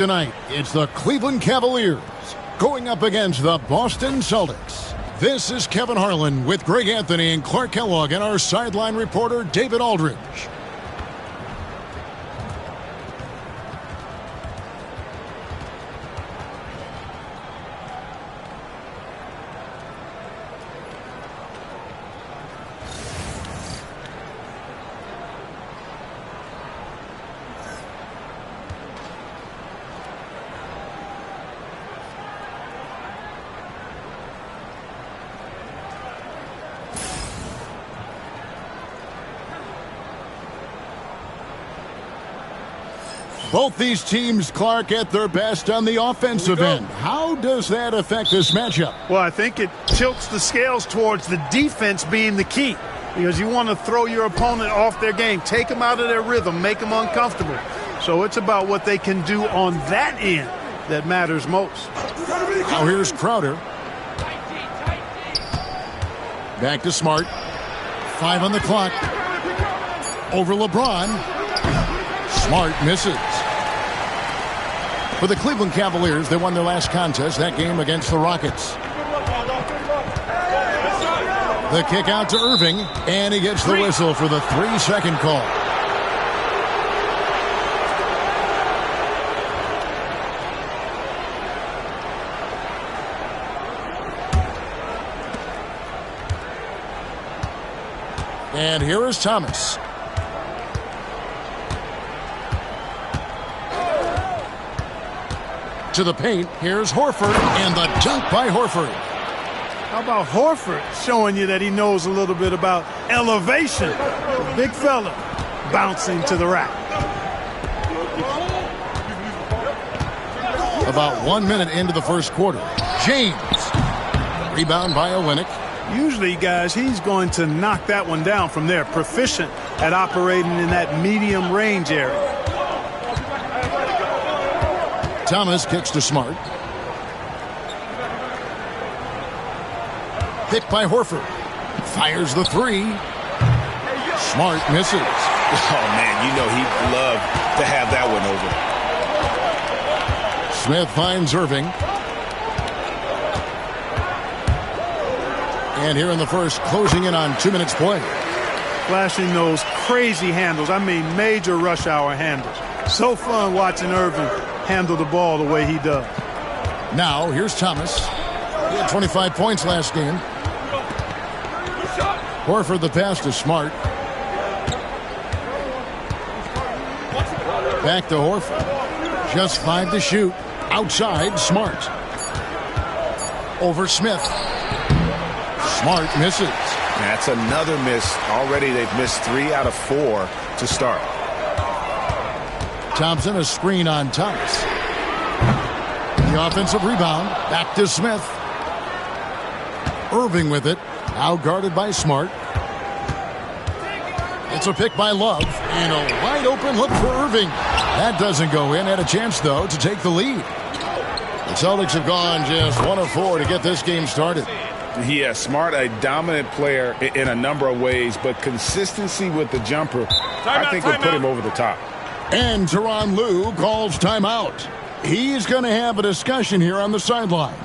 Tonight, it's the Cleveland Cavaliers going up against the Boston Celtics. This is Kevin Harlan with Greg Anthony and Clark Kellogg and our sideline reporter, David Aldridge. Both these teams, Clark, at their best on the offensive end. How does that affect this matchup? Well, I think it tilts the scales towards the defense being the key, because you want to throw your opponent off their game, take them out of their rhythm, make them uncomfortable. So it's about what they can do on that end that matters most. Now here's Crowder. Back to Smart. 5 on the clock. Over LeBron. Smart misses. For the Cleveland Cavaliers, they won their last contest, that game against the Rockets. The kick out to Irving, and he gets the whistle for the 3-second call. And here is Thomas. To the paint, here's Horford, and the dunk by Horford. How about Horford showing you that he knows a little bit about elevation? The big fella bouncing to the rack. About 1 minute into the first quarter. James. Rebound by Olynyk. Usually, guys, he's going to knock that one down from there. Proficient at operating in that medium range area. Thomas kicks to Smart. Picked by Horford. Fires the 3. Smart misses. Oh, man, you know he'd love to have that one over. Smith finds Irving. And here in the first, closing in on 2 minutes play. Flashing those crazy handles. I mean, major rush hour handles. So fun watching Irving handle the ball the way he does. Now, here's Thomas. He had 25 points last game. Horford the pass to Smart. Back to Horford. Just 5 to shoot. Outside, Smart. Over Smith. Smart misses. That's another miss. Already they've missed 3 out of 4 to start. Thompson, a screen on Thomas. The offensive rebound. Back to Smith. Irving with it. Now guarded by Smart. It's a pick by Love. And a wide open look for Irving. That doesn't go in. Had a chance, though, to take the lead. The Celtics have gone just 1 of 4 to get this game started. Yeah, Smart, a dominant player in a number of ways, but consistency with the jumper, I think will put him over the top. And Tyronn Lue calls timeout. He's going to have a discussion here on the sideline.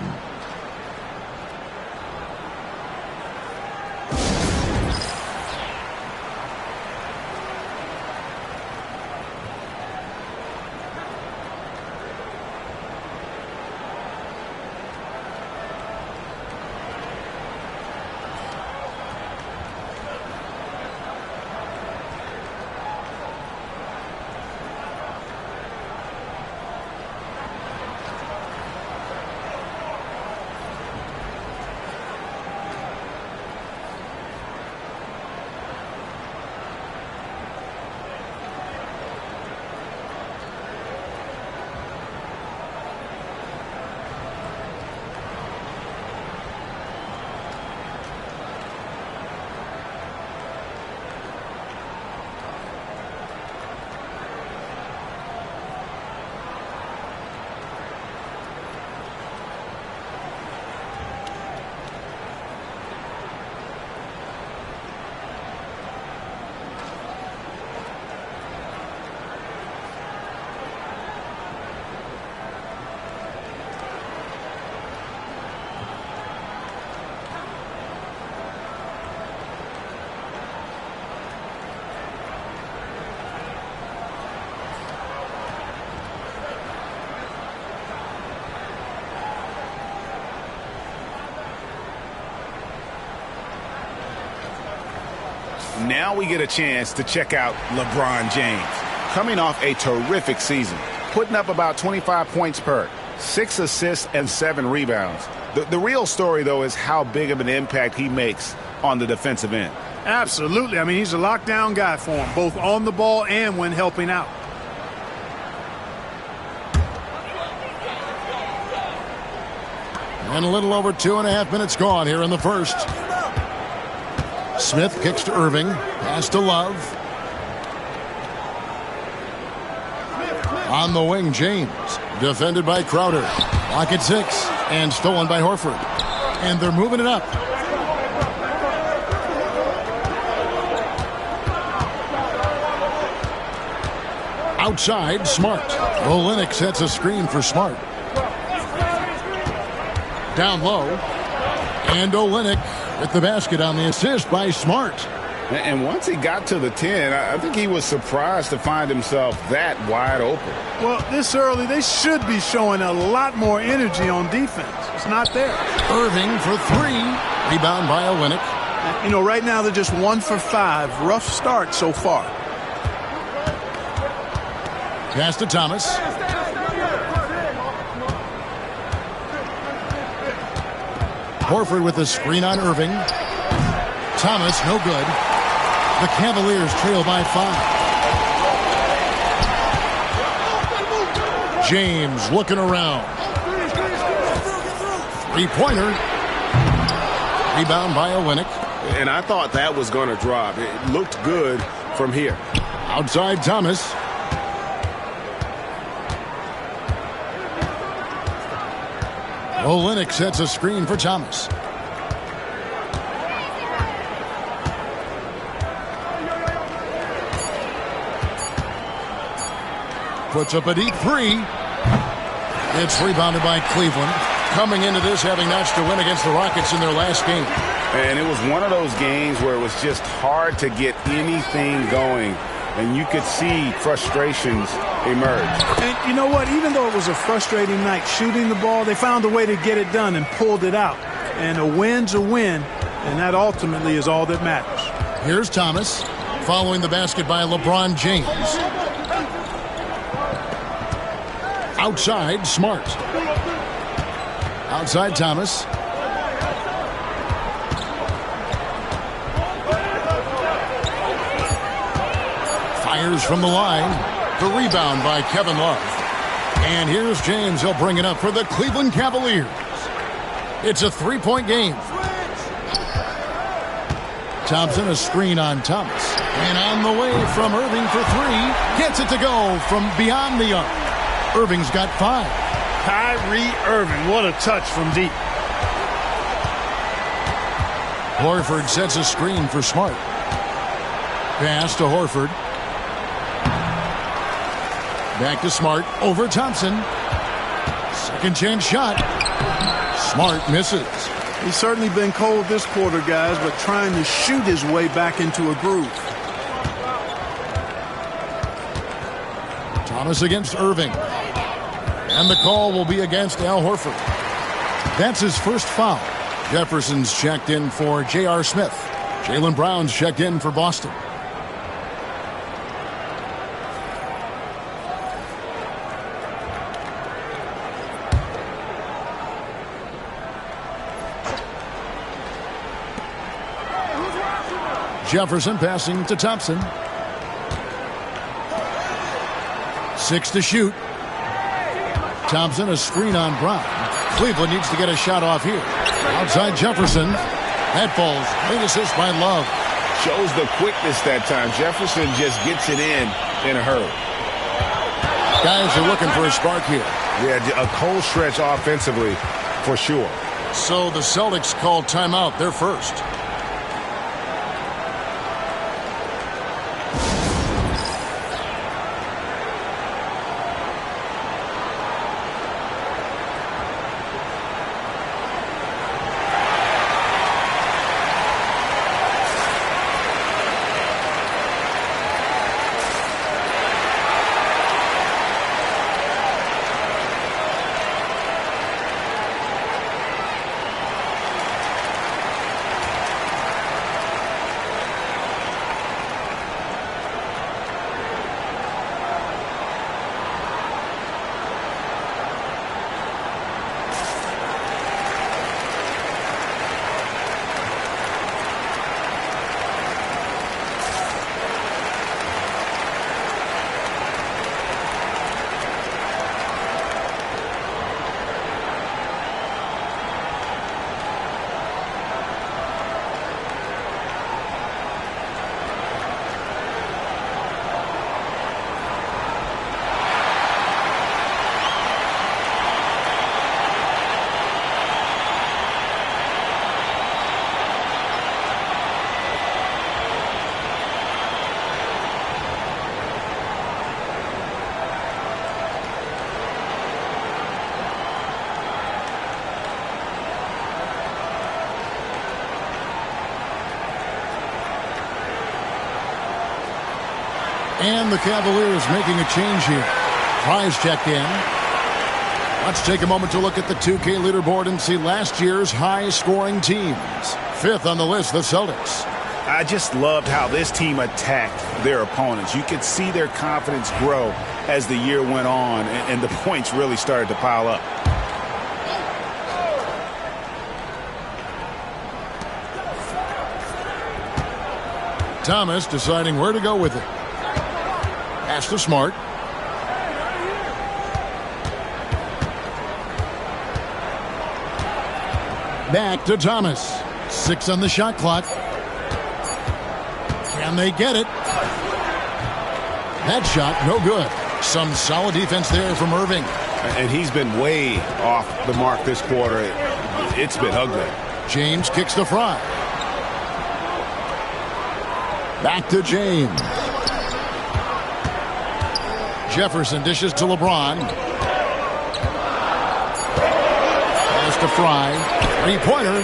Now we get a chance to check out LeBron James. Coming off a terrific season, putting up about 25 points per, 6 assists and 7 rebounds. The real story, though, is how big of an impact he makes on the defensive end. Absolutely. I mean, he's a lockdown guy for him, both on the ball and when helping out. And a little over 2.5 minutes gone here in the first. Smith kicks to Irving. Pass to Love. On the wing, James. Defended by Crowder. Lock at 6. And stolen by Horford. And they're moving it up. Outside, Smart. Olynyk sets a screen for Smart. Down low. And Olynyk with the basket on the assist by Smart. And once he got to the 10, I think he was surprised to find himself that wide open. Well, this early, they should be showing a lot more energy on defense. It's not there. Irving for 3. Rebound by Olynyk. You know, right now they're just 1 for 5. Rough start so far. Pass to Thomas. Horford with the screen on Irving. Thomas, no good. The Cavaliers trail by 5. James looking around. Three-pointer. Rebound by Olynyk. And I thought that was going to drop. It looked good from here. Outside Thomas. Olynyk sets a screen for Thomas. Puts up a deep 3. It's rebounded by Cleveland. Coming into this having notched a win against the Rockets in their last game. And it was one of those games where it was just hard to get anything going. And you could see frustrations emerge. And you know what? Even though it was a frustrating night shooting the ball, they found a way to get it done and pulled it out. And a win's a win, and that ultimately is all that matters. Here's Thomas following the basket by LeBron James. Outside, Smart. Outside Thomas. Fires from the line. The rebound by Kevin Love. And here's James. He'll bring it up for the Cleveland Cavaliers. It's a 3-point game. Thompson, a screen on Thomas. And on the way from Irving for 3. Gets it to go from beyond the arc. Irving's got 5. Kyrie Irving, what a touch from deep. Horford sets a screen for Smart. Pass to Horford. Back to Smart. Over Thompson. Second chance shot. Smart misses. He's certainly been cold this quarter, guys, but trying to shoot his way back into a groove. Thomas against Irving. And the call will be against Al Horford. That's his first foul. Jefferson's checked in for J.R. Smith. Jaylen Brown's checked in for Boston. Jefferson passing to Thompson. 6 to shoot. Thompson, a screen on Brown. Cleveland needs to get a shot off here. Outside Jefferson. That falls. Late assist by Love. Shows the quickness that time. Jefferson just gets it in a hurry. Guys are looking for a spark here. Yeah, a cold stretch offensively for sure. So the Celtics called timeout. They're first. And the Cavaliers making a change here. Fry's checked in. Let's take a moment to look at the 2K leaderboard and see last year's high-scoring teams. Fifth on the list, the Celtics. I just loved how this team attacked their opponents. You could see their confidence grow as the year went on, and the points really started to pile up. Thomas deciding where to go with it. Pass to Smart. Back to Thomas. 6 on the shot clock. Can they get it? That shot, no good. Some solid defense there from Irving. And he's been way off the mark this quarter. It's been ugly. James kicks to Fry. Back to James. Jefferson dishes to LeBron. Pass to Fry. Three-pointer.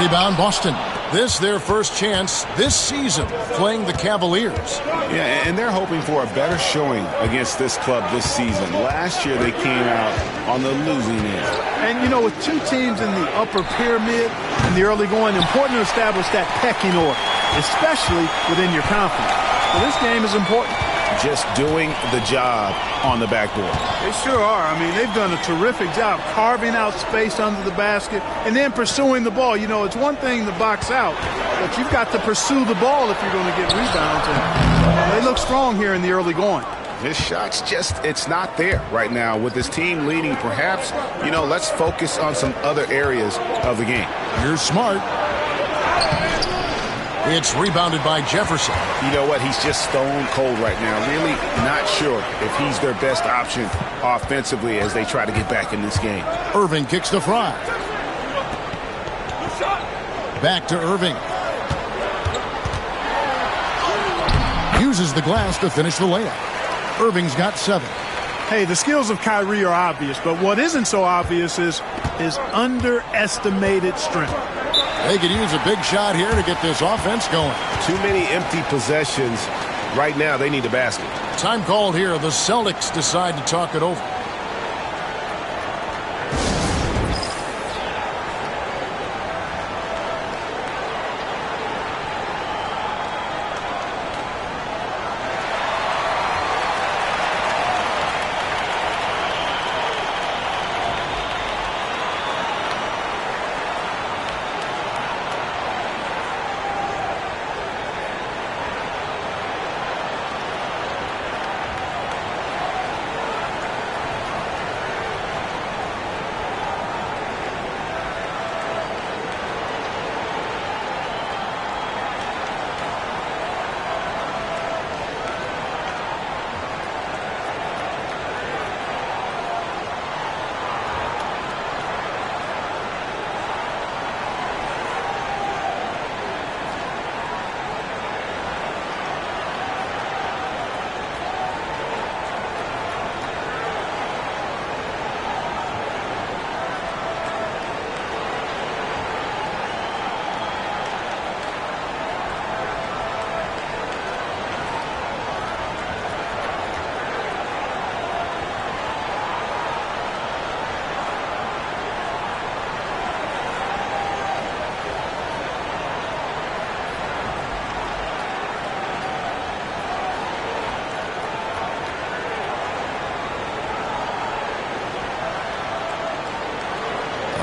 Rebound Boston. This their first chance this season playing the Cavaliers. Yeah, and they're hoping for a better showing against this club this season. Last year they came out on the losing end. And, you know, with two teams in the upper pyramid in the early going, important to establish that pecking order, especially within your conference. So this game is important. Just doing the job on the backboard. They sure are. I mean, they've done a terrific job carving out space under the basket and then pursuing the ball. You know, it's one thing to box out, but you've got to pursue the ball if you're going to get rebounds. And they look strong here in the early going. His shot's just, it's not there right now. With his team leading, perhaps, you know, let's focus on some other areas of the game. Here's Smart. It's rebounded by Jefferson. You know what? He's just stone cold right now. Really not sure if he's their best option offensively as they try to get back in this game. Irving kicks to Fry. Back to Irving. Uses the glass to finish the layup. Irving's got 7. Hey, the skills of Kyrie are obvious, but what isn't so obvious is his underestimated strength. They could use a big shot here to get this offense going. Too many empty possessions. Right now, they need a basket. Time called here. The Celtics decide to talk it over.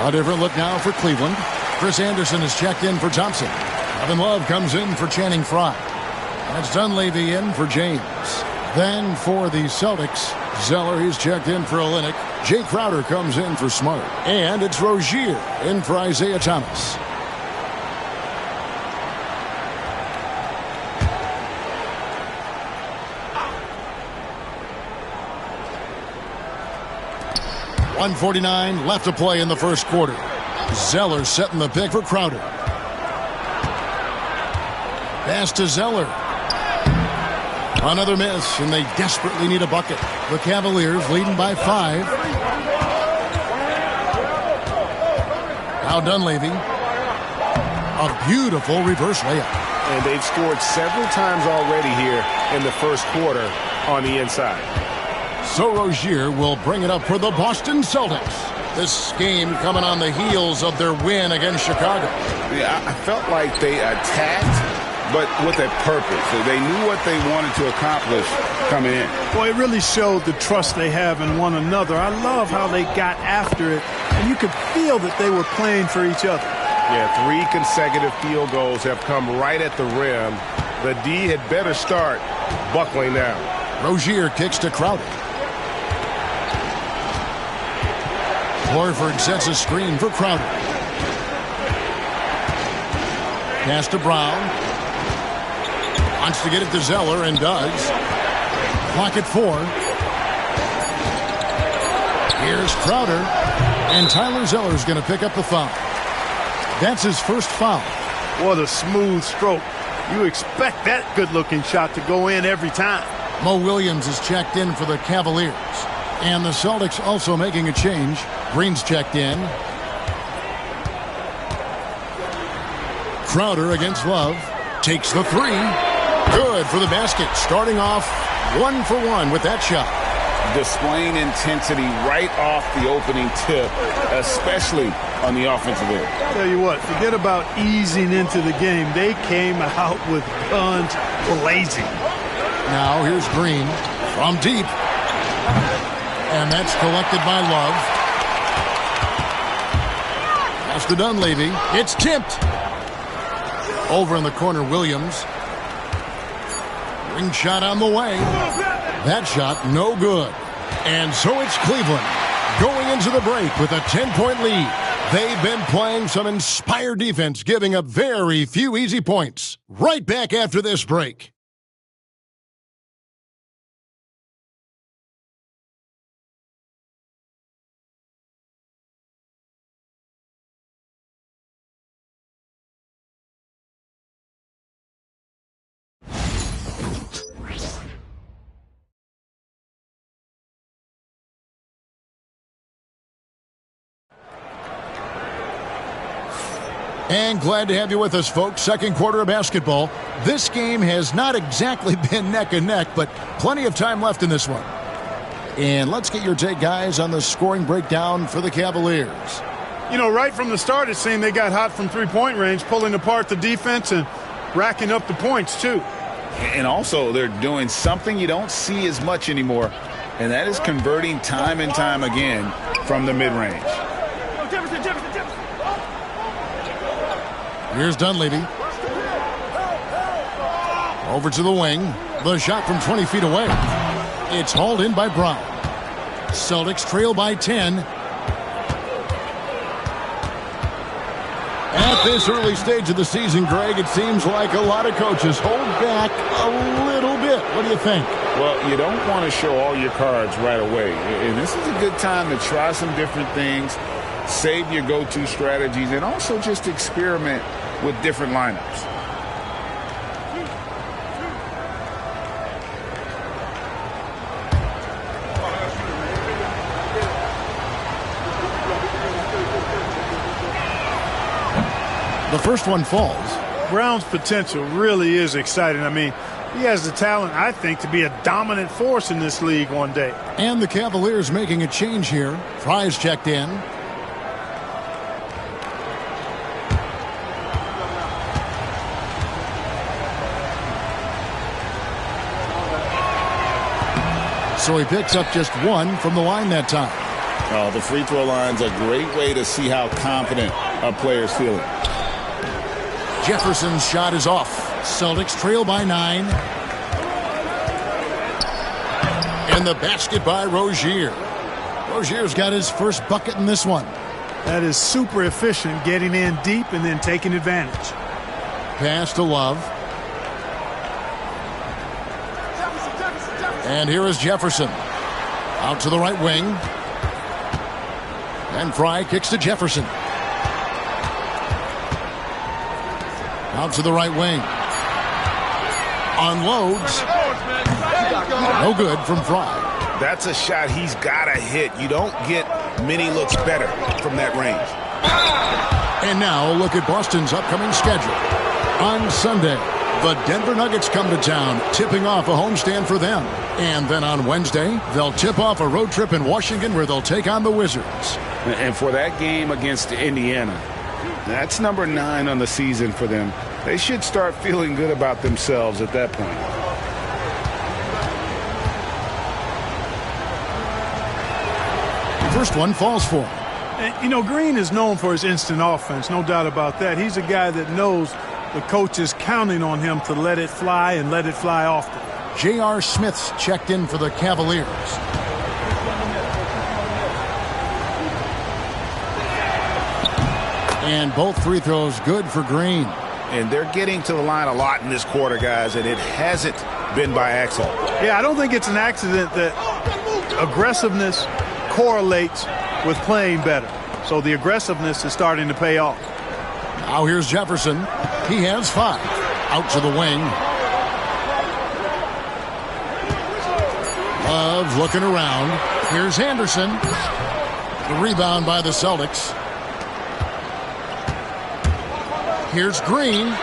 A different look now for Cleveland. Chris Anderson is checked in for Thompson. Kevin Love comes in for Channing Frye. That's Dunleavy in for James. Then for the Celtics, Zeller, he's checked in for Olynyk. Jay Crowder comes in for Smart. And it's Rozier in for Isaiah Thomas. .149 left to play in the first quarter. Zeller setting the pick for Crowder. Pass to Zeller. Another miss, and they desperately need a bucket. The Cavaliers leading by 5. Now Dunleavy. A beautiful reverse layup. and they've scored several times already here in the first quarter on the inside. So Rozier will bring it up for the Boston Celtics. This game coming on the heels of their win against Chicago. Yeah, I felt like they attacked, but with a purpose. They knew what they wanted to accomplish coming in. Well, it really showed the trust they have in one another. I love how they got after it, and you could feel that they were playing for each other. Yeah, 3 consecutive field goals have come right at the rim. The D had better start buckling down. Rozier kicks to Crowder. Horford sets a screen for Crowder. Pass to Brown. Wants to get it to Zeller and does. Clock at 4. Here's Crowder. And Tyler Zeller's going to pick up the foul. That's his first foul. What a smooth stroke. You expect that good-looking shot to go in every time. Mo Williams is checked in for the Cavaliers. And the Celtics also making a change. Green's checked in. Crowder against Love. Takes the 3. Good for the basket. Starting off 1 for 1 with that shot. Displaying intensity right off the opening tip, especially on the offensive end. Tell you what, forget about easing into the game. They came out with guns blazing. Now here's Green from deep. And that's collected by Love. Pass to Dunleavy. It's tipped. Over in the corner, Williams. Ring shot on the way. That shot, no good. And so it's Cleveland going into the break with a 10-point lead. They've been playing some inspired defense, giving up very few easy points. Right back after this break. And glad to have you with us, folks. Second quarter of basketball. This game has not exactly been neck and neck, but plenty of time left in this one. And let's get your take, guys, on the scoring breakdown for the Cavaliers. You know, right from the start, it seemed they got hot from three-point range, pulling apart the defense and racking up the points, too. And also, they're doing something you don't see as much anymore, and that is converting time and time again from the mid-range. Here's Dunleavy. Over to the wing. The shot from 20 feet away. It's hauled in by Brown. Celtics trail by 10. At this early stage of the season, Greg, it seems like a lot of coaches hold back a little bit. What do you think? Well, you don't want to show all your cards right away. And this is a good time to try some different things, save your go-to strategies, and also just experiment with different lineups. The first one falls. Brown's potential really is exciting. I mean, he has the talent, I think, to be a dominant force in this league one day. And the Cavaliers making a change here. Fry's checked in. So he picks up just 1 from the line that time. Oh, the free throw line's a great way to see how confident a player's feeling. Jefferson's shot is off. Celtics trail by 9. And the basket by Rozier. Rozier's got his first bucket in this one. That is super efficient, getting in deep and then taking advantage. Pass to Love. And here is Jefferson. Out to the right wing. And Fry kicks to Jefferson. Out to the right wing. Unloads. No good from Fry. That's a shot he's got to hit. You don't get many looks better from that range. And now look at Boston's upcoming schedule. On Sunday, the Denver Nuggets come to town, tipping off a homestand for them. And then on Wednesday, they'll tip off a road trip in Washington where they'll take on the Wizards. And for that game against Indiana, that's number 9 on the season for them. They should start feeling good about themselves at that point. First one falls for him. And, you know, Green is known for his instant offense, no doubt about that. He's a guy that knows the coach is counting on him to let it fly and let it fly often. J.R. Smith's checked in for the Cavaliers. And both free throws good for Green. And they're getting to the line a lot in this quarter, guys, and it hasn't been by accident. Yeah, I don't think it's an accident that aggressiveness correlates with playing better. So the aggressiveness is starting to pay off. Now here's Jefferson. He has 5. Out to the wing. Love looking around. Here's Anderson. The rebound by the Celtics. Here's Green.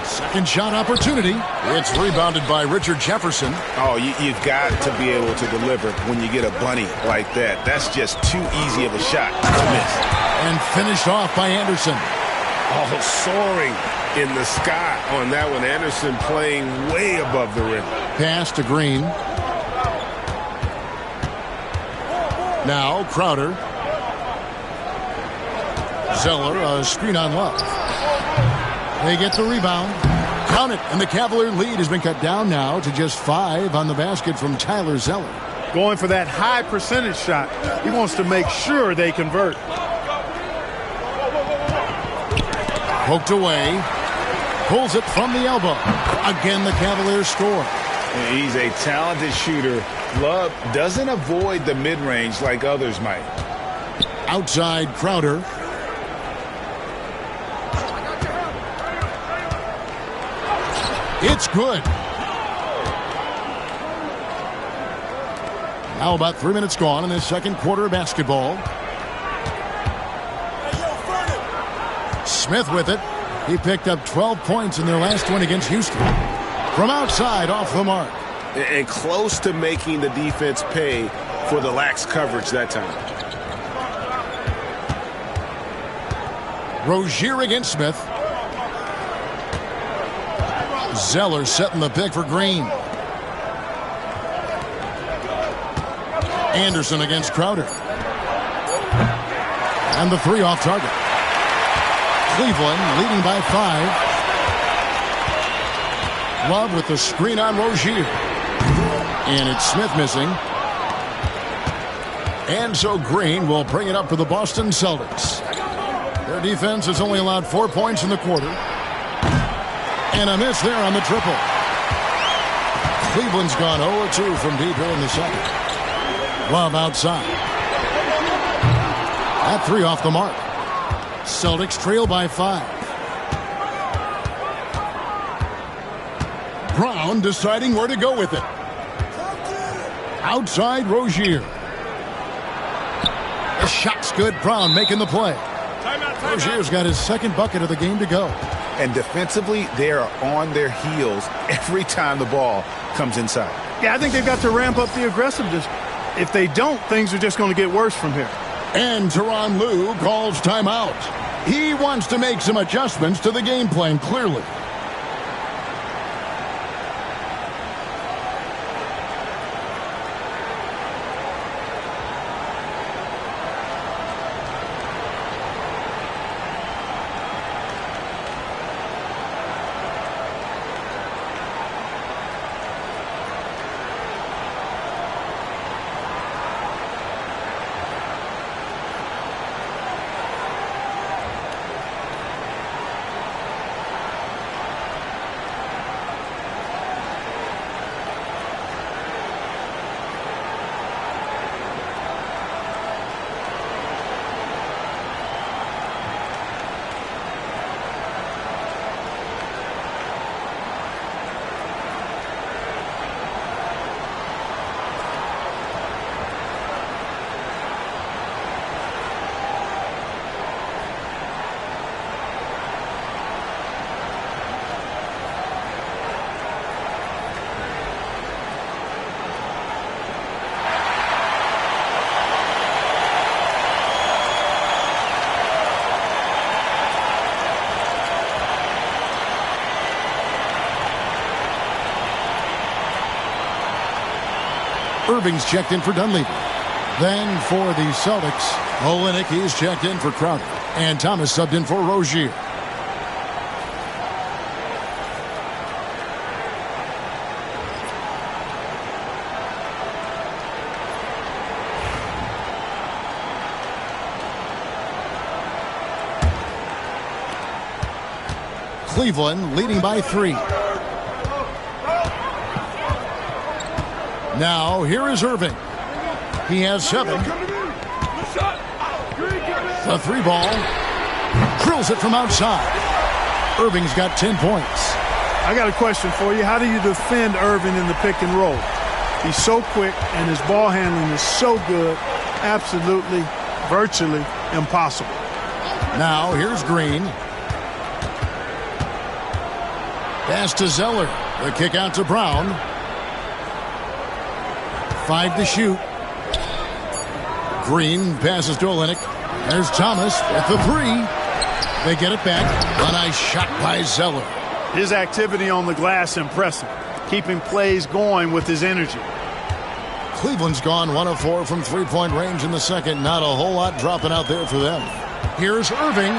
Second shot opportunity. It's rebounded by Richard Jefferson. Oh, you've got to be able to deliver when you get a bunny like that. That's just too easy of a shot to miss. And finished off by Anderson. Oh, soaring in the sky on that one. Anderson playing way above the rim. Pass to Green. Now Crowder. Zeller, a screen on Love. They get the rebound. Count it, and the Cavalier lead has been cut down now to just 5 on the basket from Tyler Zeller. Going for that high percentage shot. He wants to make sure they convert. Poked away. Pulls it from the elbow. Again, the Cavaliers score. He's a talented shooter. Love doesn't avoid the mid-range like others might. Outside Crowder. It's good. Now about 3 minutes gone in this second quarter of basketball. Smith with it. He picked up 12 points in their last one against Houston. From outside, off the mark. And close to making the defense pay for the lax coverage that time. Rozier against Smith. Zeller setting the pick for Green. Anderson against Crowder. And the 3 off target. Cleveland leading by 5. Love with the screen on Rozier. And it's Smith missing. And so Green will bring it up for the Boston Celtics. Their defense has only allowed 4 points in the quarter. And a miss there on the triple. Cleveland's gone 0-2 from deep here in the second. Love outside. That 3 off the mark. Celtics trail by 5. Brown deciding where to go with it. Outside Rozier. The shot's good. Brown making the play. Rozier's got his second bucket of the game to go. And defensively, they are on their heels every time the ball comes inside. Yeah, I think they've got to ramp up the aggressiveness. If they don't, things are just going to get worse from here. And Tyronn Lue calls timeout. He wants to make some adjustments to the game plan, clearly. Irving's checked in for Dunleavy. Then for the Celtics, Olynyk, he's checked in for Crowder. And Thomas subbed in for Rozier. Cleveland leading by 3. Now here is Irving. He has 7. The 3 ball. Drills it from outside. Irving's got 10 points. I got a question for you. How do you defend Irving in the pick and roll? He's so quick and his ball handling is so good. Absolutely, virtually impossible. Now here's Green. Pass to Zeller. The kick out to Brown. 5 to shoot. Green passes to Olynyk. There's Thomas with the 3. They get it back. A nice shot by Zeller. His activity on the glass impressive. Keeping plays going with his energy. Cleveland's gone 1 of 4 from three-point range in the second. Not a whole lot dropping out there for them. Here's Irving.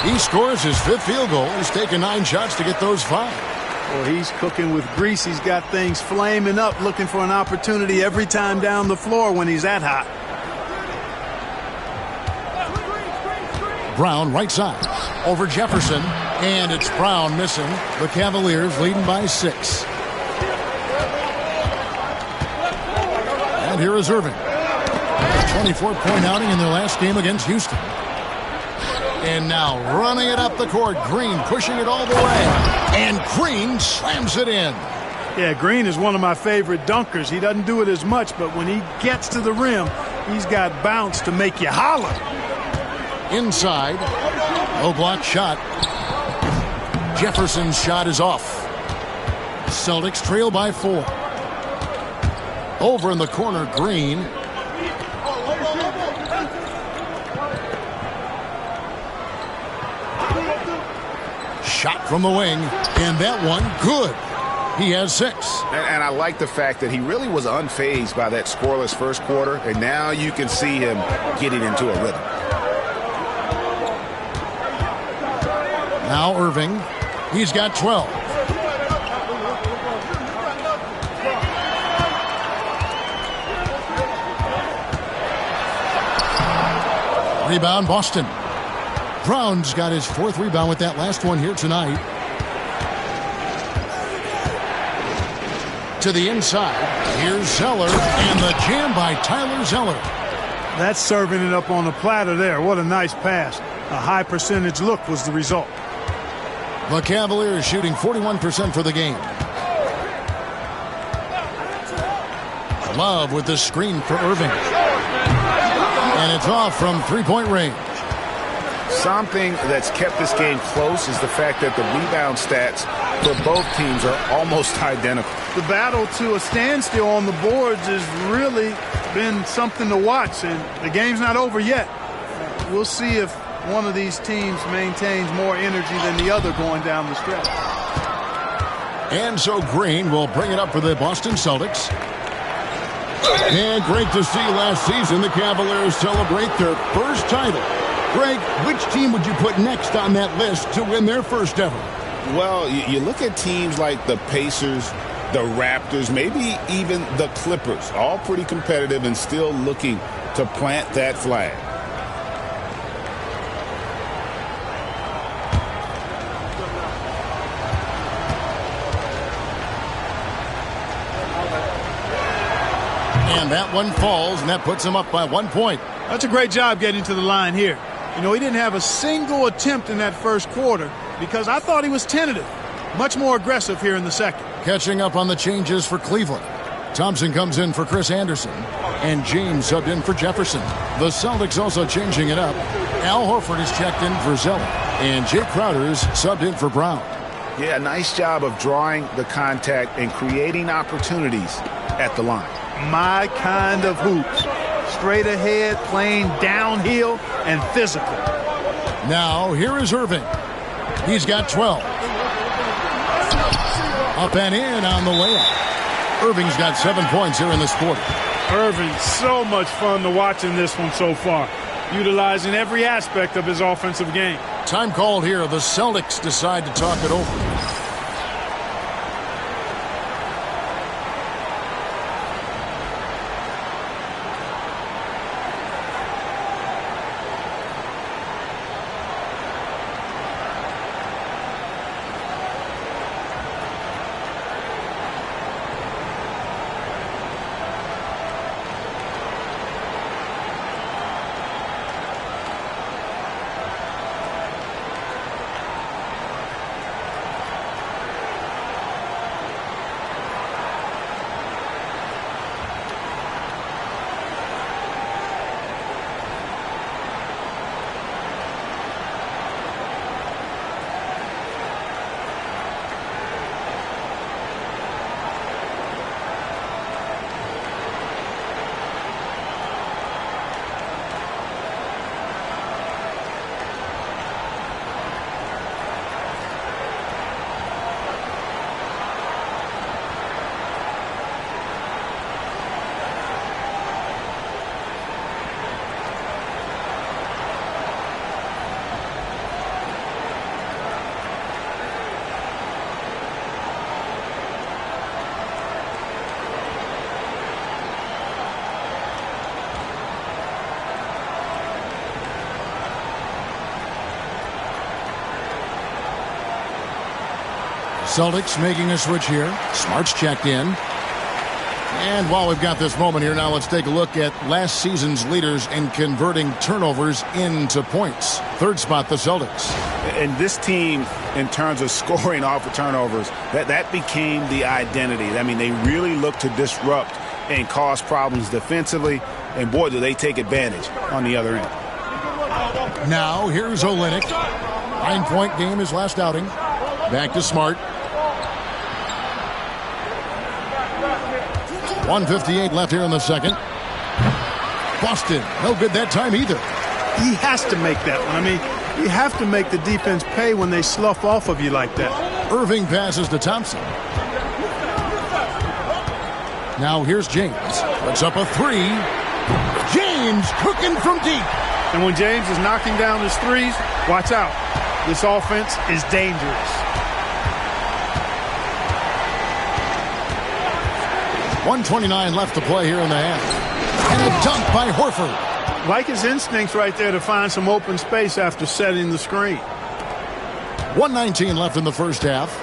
He scores his 5th field goal. He's taken 9 shots to get those 5. Well, he's cooking with grease. He's got things flaming up, looking for an opportunity every time down the floor when he's that hot. Brown right side over Jefferson, and it's Brown missing. The Cavaliers leading by 6. And here is Irving. 24-point outing in their last game against Houston. And now running it up the court. Green pushing it all the way. And Green slams it in. Yeah, Green is one of my favorite dunkers. He doesn't do it as much, but when he gets to the rim, he's got bounce to make you holler. Inside. No block shot. Jefferson's shot is off. Celtics trail by 4. Over in the corner, Green. Shot from the wing, and that one good. He has 6. And I like the fact that he really was unfazed by that scoreless first quarter, and now you can see him getting into a rhythm. Now Irving, he's got 12. Rebound Boston. Brown's got his 4th rebound with that last one here tonight. To the inside. Here's Zeller, and the jam by Tyler Zeller. That's serving it up on a platter there. What a nice pass. A high percentage look was the result. The Cavaliers shooting 41% for the game. Love with the screen for Irving. And it's off from 3-point range. Something that's kept this game close is the fact that the rebound stats for both teams are almost identical. The battle to a standstill on the boards has really been something to watch, and the game's not over yet. We'll see if one of these teams maintains more energy than the other going down the stretch. And so Green will bring it up for the Boston Celtics. And great to see last season the Cavaliers celebrate their first title. Greg, which team would you put next on that list to win their first ever? Well, you look at teams like the Pacers, the Raptors, maybe even the Clippers, all pretty competitive and still looking to plant that flag. And that one falls, and that puts him up by 1 point. That's a great job getting to the line here. You know, he didn't have a single attempt in that first quarter because I thought he was tentative. Much more aggressive here in the second. Catching up on the changes for Cleveland. Thompson comes in for Chris Anderson, and James subbed in for Jefferson. The Celtics also changing it up. Al Horford is checked in for Zeller, and Jay Crowder's subbed in for Brown. Yeah, nice job of drawing the contact and creating opportunities at the line. My kind of hoops. Straight ahead, playing downhill, and physical. Now, here is Irving. He's got 12. Up and in on the layup. Irving's got 7 points here in this quarter. Irving, so much fun to watch in this one so far, utilizing every aspect of his offensive game. Time called here. The Celtics decide to talk it over. Celtics making a switch here. Smart's checked in. And while we've got this moment here, now let's take a look at last season's leaders in converting turnovers into points. Third spot, the Celtics. And this team, in terms of scoring off of turnovers, that became the identity. I mean, they really look to disrupt and cause problems defensively. And boy, do they take advantage on the other end. Now, here's Olynyk. 9-point game his last outing. Back to Smart. 1:58 left here in the second. Boston, no good that time either. He has to make that one. I mean, you have to make the defense pay when they slough off of you like that. Irving passes to Thompson. Now here's James. Puts up a three. James cooking from deep. And when James is knocking down his threes, watch out. This offense is dangerous. 1:29 left to play here in the half. And a dunk by Horford. Like his instincts right there to find some open space after setting the screen. 1:19 left in the first half.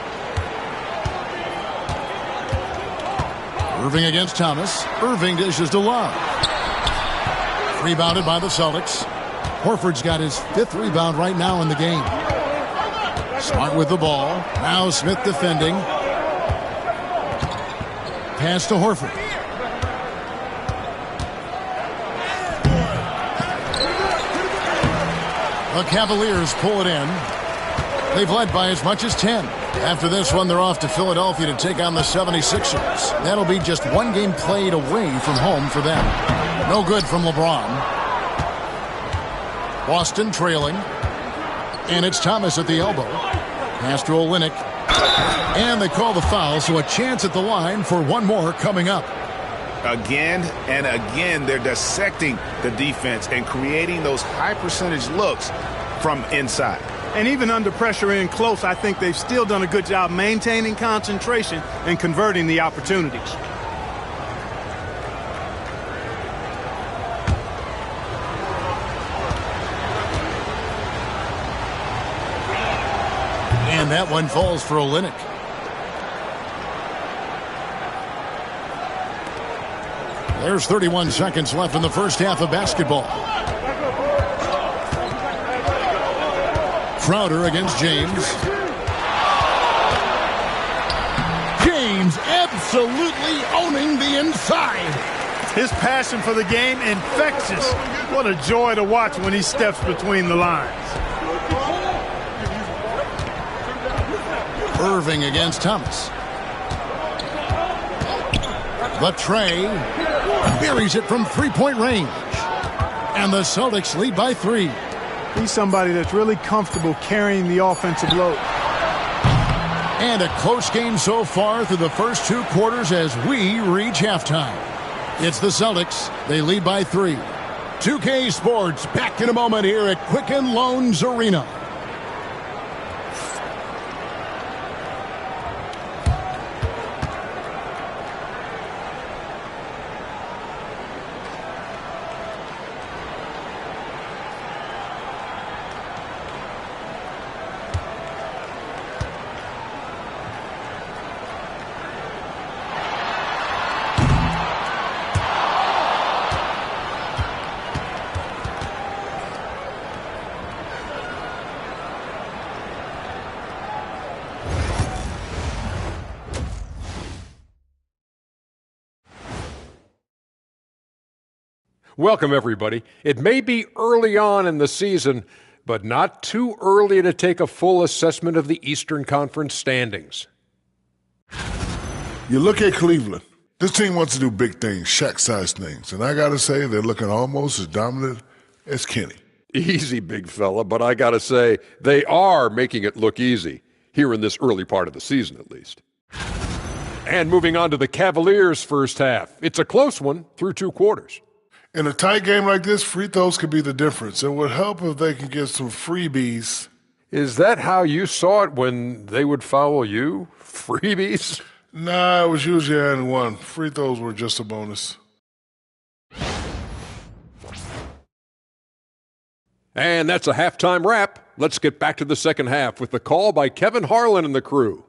Irving against Thomas. Irving dishes to Love. Rebounded by the Celtics. Horford's got his 5th rebound right now in the game. Smart with the ball. Now Smith defending. Pass to Horford. The Cavaliers pull it in. They've led by as much as 10. After this one, they're off to Philadelphia to take on the 76ers. That'll be just one game played away from home for them. No good from LeBron. Boston trailing. And it's Thomas at the elbow. Pass to Olynyk. And they call the foul, so a chance at the line for one more coming up. Again and again, they're dissecting the defense and creating those high-percentage looks from inside. And even under pressure in close, I think they've still done a good job maintaining concentration and converting the opportunities. And that one falls for Olynyk. There's 31 seconds left in the first half of basketball. Crowder against James. James absolutely owning the inside. His passion for the game infectious. What a joy to watch when he steps between the lines. Irving against Thomas. But Trey buries it from three-point range. And the Celtics lead by 3. He's somebody that's really comfortable carrying the offensive load. And a close game so far through the first 2 quarters as we reach halftime. It's the Celtics. They lead by 3. 2K Sports back in a moment here at Quicken Loans Arena. Welcome, everybody. It may be early on in the season, but not too early to take a full assessment of the Eastern Conference standings. You look at Cleveland. This team wants to do big things, Shaq-sized things, and I got to say they're looking almost as dominant as Kenny. Easy, big fella, but I got to say they are making it look easy, here in this early part of the season at least. And moving on to the Cavaliers' first half. It's a close one through 2 quarters. In a tight game like this, free throws could be the difference. It would help if they can get some freebies. Is that how you saw it when they would foul you? Freebies? Nah, it was usually and one. Free throws were just a bonus. And that's a halftime wrap. Let's get back to the second half with the call by Kevin Harlan and the crew.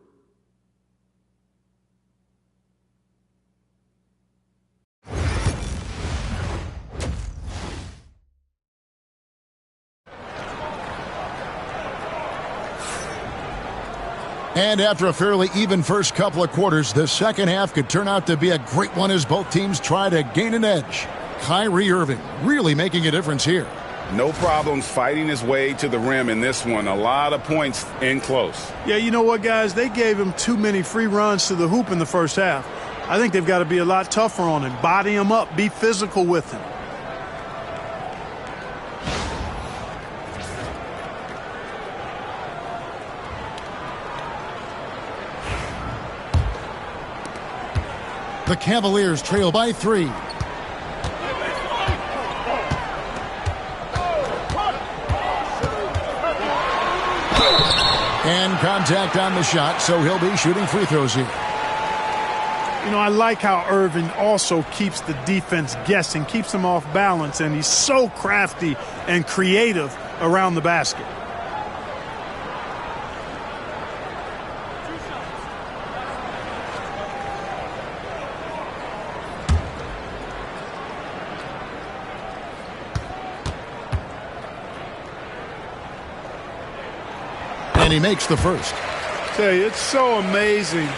And after a fairly even first couple of quarters, the second half could turn out to be a great one as both teams try to gain an edge. Kyrie Irving really making a difference here. No problems fighting his way to the rim in this one. A lot of points in close. Yeah, you know what, guys? They gave him too many free runs to the hoop in the first half. I think they've got to be a lot tougher on him. Body him up. Be physical with him. The Cavaliers trail by 3. And contact on the shot, so he'll be shooting free throws here. You know, I like how Irving also keeps the defense guessing, keeps them off balance, and he's so crafty and creative around the basket. And he makes the first. Tell you, it's so amazing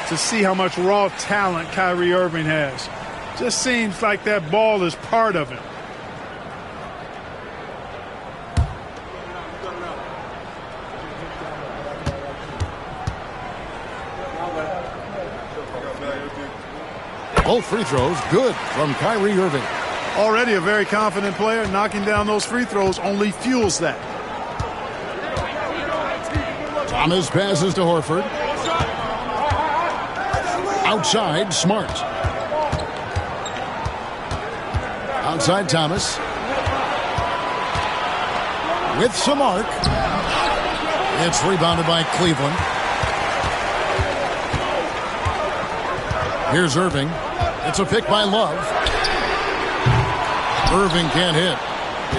to see how much raw talent Kyrie Irving has. Just seems like that ball is part of him. Both free throws good from Kyrie Irving. Already a very confident player. Knocking down those free throws only fuels that. Thomas passes to Horford. Outside, Smart. Outside, Thomas. With some arc. It's rebounded by Cleveland. Here's Irving. It's a pick by Love. Irving can't hit.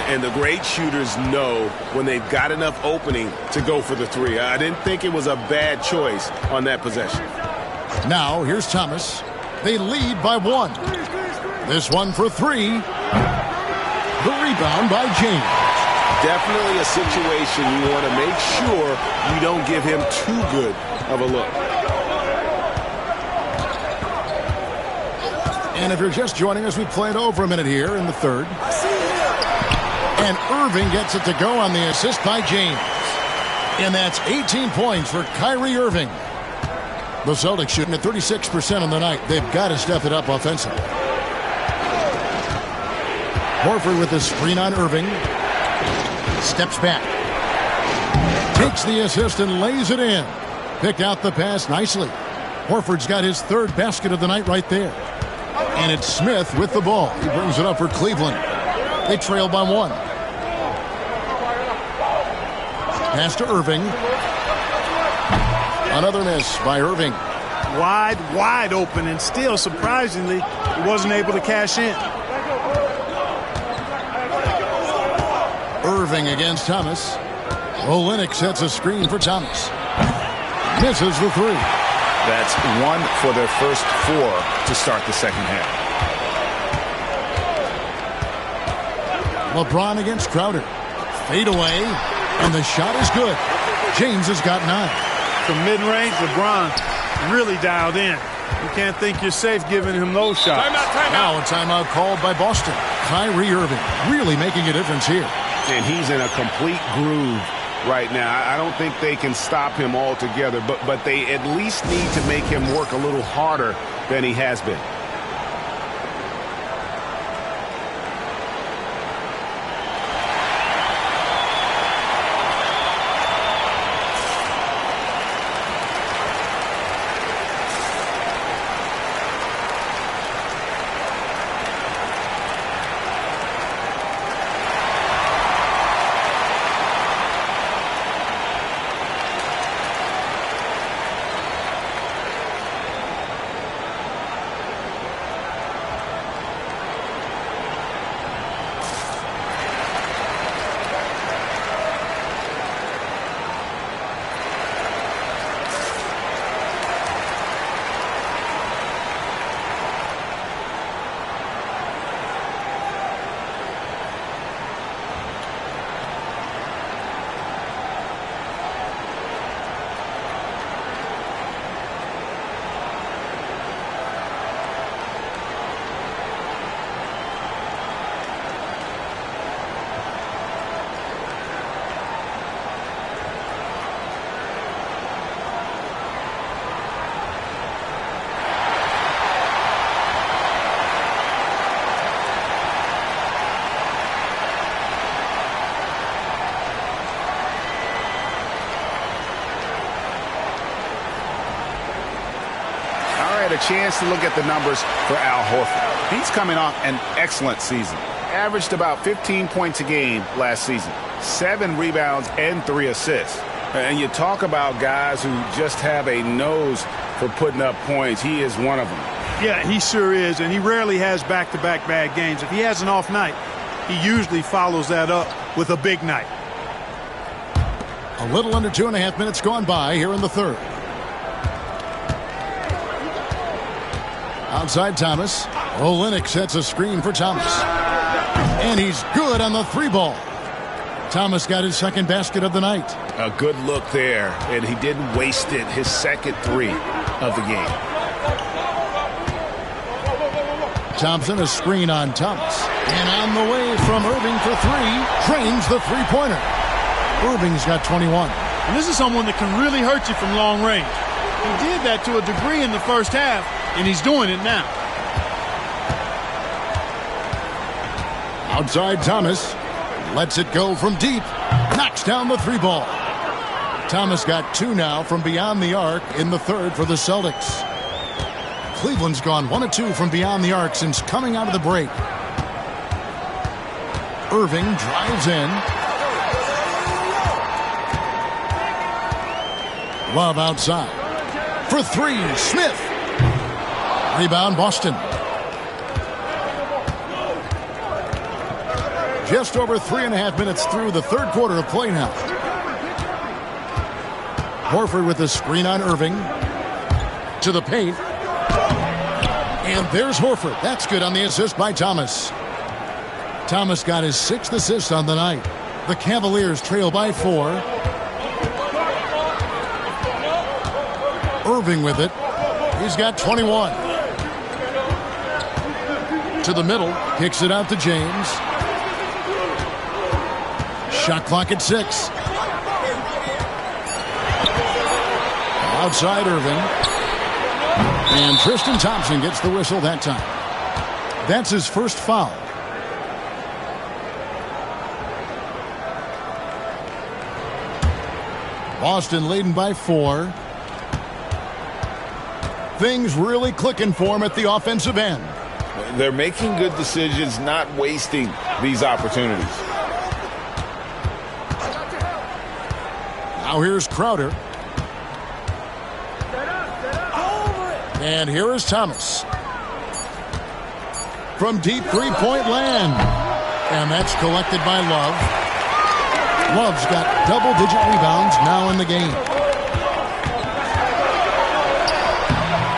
And the great shooters know when they've got enough opening to go for the three. I didn't think it was a bad choice on that possession. Now, here's Thomas. They lead by 1. This one for 3. The rebound by James. Definitely a situation you want to make sure you don't give him too good of a look. And if you're just joining us, we played over a minute here in the third. And Irving gets it to go on the assist by James. And that's 18 points for Kyrie Irving. The Celtics shooting at 36% on the night. They've got to step it up offensively. Horford with the screen on Irving. Steps back. Takes the assist and lays it in. Picked out the pass nicely. Horford's got his third basket of the night right there. And it's Smith with the ball. He brings it up for Cleveland. They trail by 1. Pass to Irving. Another miss by Irving. Wide open, and still, surprisingly, he wasn't able to cash in. Irving against Thomas. Olynyk sets a screen for Thomas. Misses the 3. That's 1 for their first 4 to start the second half. LeBron against Crowder. Fade away, and the shot is good. James has got 9. From mid-range, LeBron really dialed in. You can't think you're safe giving him those shots. Timeout. Now a timeout called by Boston. Kyrie Irving really making a difference here. And he's in a complete groove right now. I don't think they can stop him altogether, but they at least need to make him work a little harder than he has been. A chance to look at the numbers for Al Horford. He's coming off an excellent season. Averaged about 15 points a game last season. 7 rebounds and 3 assists. And you talk about guys who just have a nose for putting up points. He is one of them. Yeah, he sure is, and he rarely has back-to-back bad games. If he has an off night, he usually follows that up with a big night. A little under 2.5 minutes gone by here in the third. Outside Thomas. Olynyk sets a screen for Thomas. And he's good on the 3-ball. Thomas got his second basket of the night. A good look there, and he didn't waste it. His second 3 of the game. Thompson, a screen on Thomas. And on the way from Irving for 3. Drains the 3-pointer. Irving's got 21. And this is someone that can really hurt you from long range. He did that to a degree in the first half, and he's doing it now. Outside Thomas. Lets it go from deep. Knocks down the 3-ball. Thomas got 2 now from beyond the arc in the third for the Celtics. Cleveland's gone 1 of 2 from beyond the arc since coming out of the break. Irving drives in. Love outside. For 3, Smith. Rebound, Boston. Just over 3.5 minutes through the third quarter of play now. Horford with the screen on Irving. To the paint. And there's Horford. That's good on the assist by Thomas. Thomas got his 6th assist on the night. The Cavaliers trail by 4. Irving with it. He's got 21. To the middle. Kicks it out to James. Shot clock at 6. Outside Irving. And Tristan Thompson gets the whistle that time. That's his first foul. Boston leading by 4. Things really clicking for him at the offensive end. They're making good decisions, not wasting these opportunities. Now here's Crowder. And here is Thomas. From deep three-point land. And that's collected by Love. Love's got double-digit rebounds now in the game.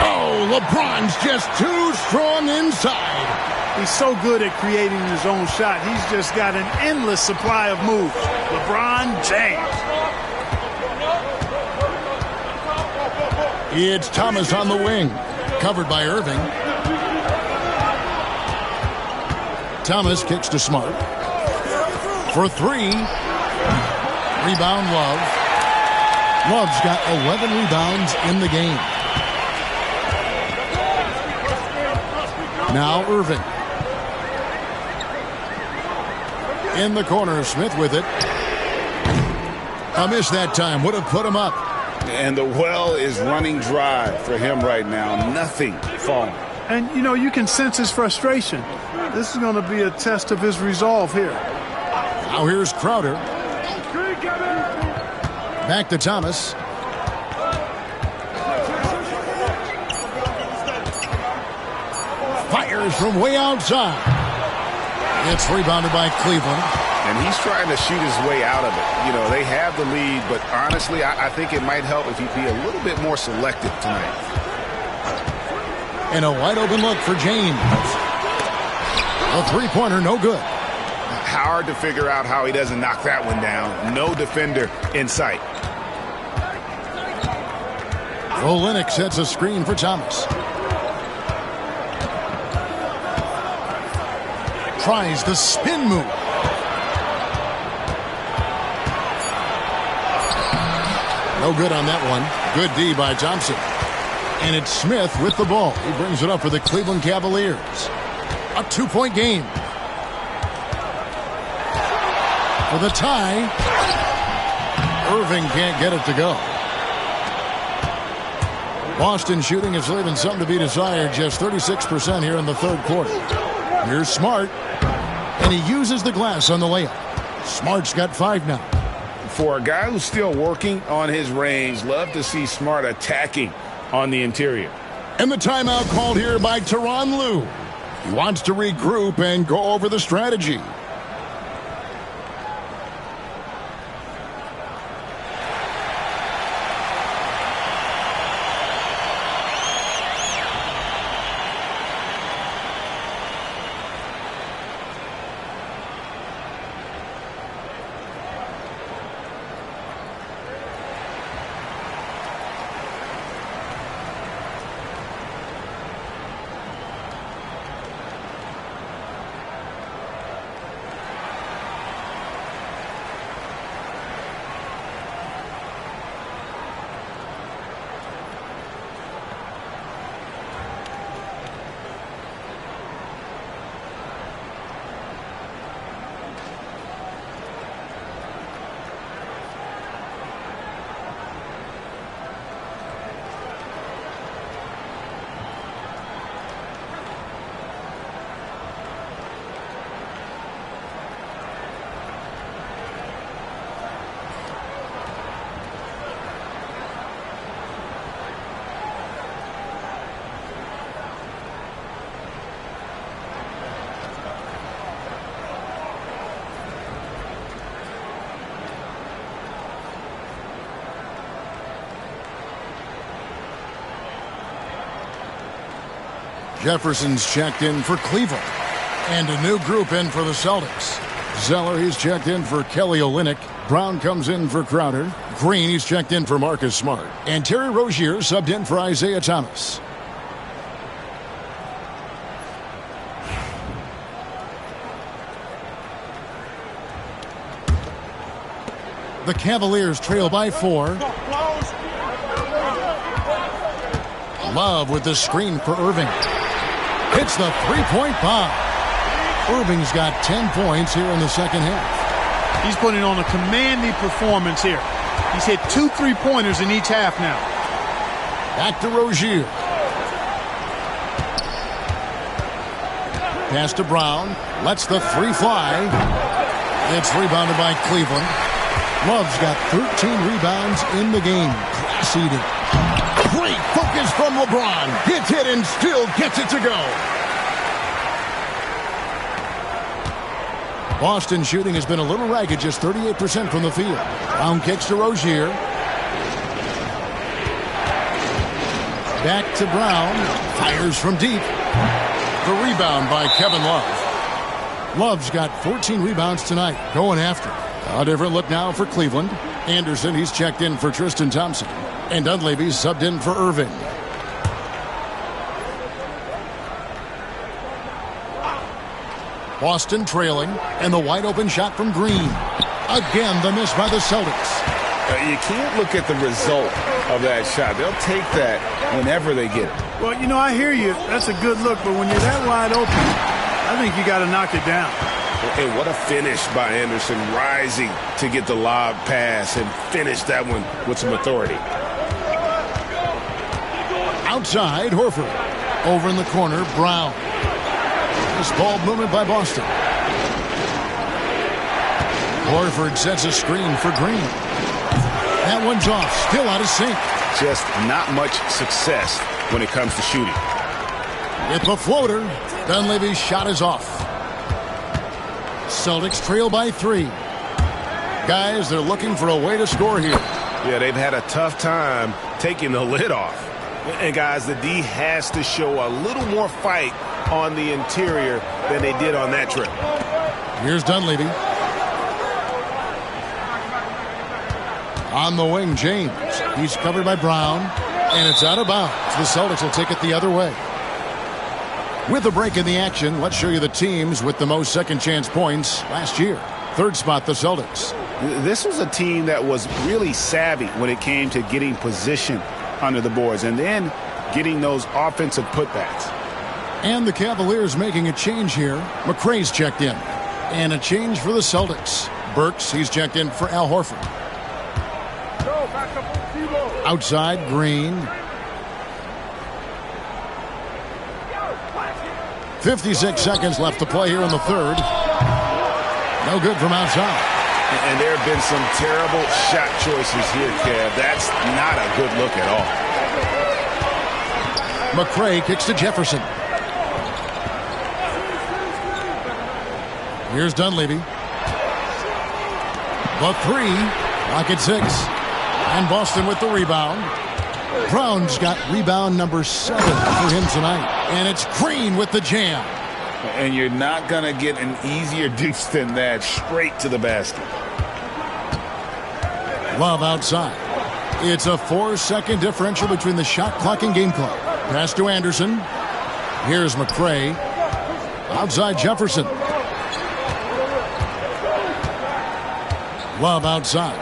Oh, LeBron's just too strong inside. He's so good at creating his own shot. He's just got an endless supply of moves. LeBron James. It's Thomas on the wing. Covered by Irving. Thomas kicks to Smart. For three. Rebound Love. Love's got 11 rebounds in the game. Now Irving. In the corner, Smith with it. A miss that time. Would have put him up. And the well is running dry for him right now. Nothing falling. And, you know, you can sense his frustration. This is going to be a test of his resolve here. Now here's Crowder. Back to Thomas. Fires from way outside. It's rebounded by Cleveland. And he's trying to shoot his way out of it. You know, they have the lead, but honestly, I think it might help if he'd be a little bit more selective tonight. And a wide open look for James. A three-pointer, no good. Hard to figure out how he doesn't knock that one down. No defender in sight. Olynyk sets a screen for Thomas. Tries the spin move. No good on that one. Good D by Thompson. And it's Smith with the ball. He brings it up for the Cleveland Cavaliers. A two-point game. For the tie. Irving can't get it to go. Boston shooting is leaving something to be desired. Just 36% here in the third quarter. Here's Smart. And he uses the glass on the layup. Smart's got 5 now. For a guy who's still working on his range, love to see Smart attacking on the interior. And the timeout called here by Tyronn Lue. He wants to regroup and go over the strategy. Jefferson's checked in for Cleveland. And a new group in for the Celtics. Zeller, he's checked in for Kelly Olynyk. Brown comes in for Crowder. Green, he's checked in for Marcus Smart. And Terry Rozier subbed in for Isaiah Thomas. The Cavaliers trail by 4. Love with the screen for Irving. Hits the three-point bomb. Irving's got 10 points here in the second half. He's putting on a commanding performance here. He's hit 2 3-pointers in each half now. Back to Rozier. Pass to Brown. Lets the three fly. It's rebounded by Cleveland. Love's got 13 rebounds in the game. Class eating. Great focus from LeBron. Gets hit and still gets it to go. Boston shooting has been a little ragged, just 38% from the field. Brown kicks to Rozier. Back to Brown. Fires from deep. The rebound by Kevin Love. Love's got 14 rebounds tonight. Going after. A different look now for Cleveland. Anderson, he's checked in for Tristan Thompson. And Dunleavy's subbed in for Irving. Boston trailing, and the wide-open shot from Green. Again, the miss by the Celtics. You can't look at the result of that shot. They'll take that whenever they get it. Well, you know, I hear you. That's a good look, but when you're that wide open, I think you got to knock it down. Hey, what a finish by Anderson, rising to get the lob pass and finish that one with some authority. Outside, Horford. Over in the corner, Brown. This ball movement by Boston. Horford sets a screen for Green. That one's off, still out of sync. Just not much success when it comes to shooting. With the floater, Dunleavy's shot is off. Celtics trail by 3. Guys, they're looking for a way to score here. Yeah, they've had a tough time taking the lid off. And guys, the D has to show a little more fight on the interior than they did on that trip. Here's Dunleavy. On the wing, James. He's covered by Brown, and it's out of bounds. The Celtics will take it the other way. With a break in the action, let's show you the teams with the most second-chance points last year. Third spot, the Celtics. This was a team that was really savvy when it came to getting position under the boards and then getting those offensive putbacks. And the Cavaliers making a change here. McRae's checked in. And a change for the Celtics. Burks, he's checked in for Al Horford. Outside, Green. 56 seconds left to play here in the third. No good from outside. And there have been some terrible shot choices here, Kev. That's not a good look at all. McRae kicks to Jefferson. Here's Dunleavy. The three. Lock at 6. And Boston with the rebound. Brown's got rebound number 7 for him tonight. And it's Green with the jam. And you're not going to get an easier deuce than that. Straight to the basket. Love outside. It's a 4-second differential between the shot clock and game clock. Pass to Anderson. Here's McRae. Outside Jefferson. Love outside.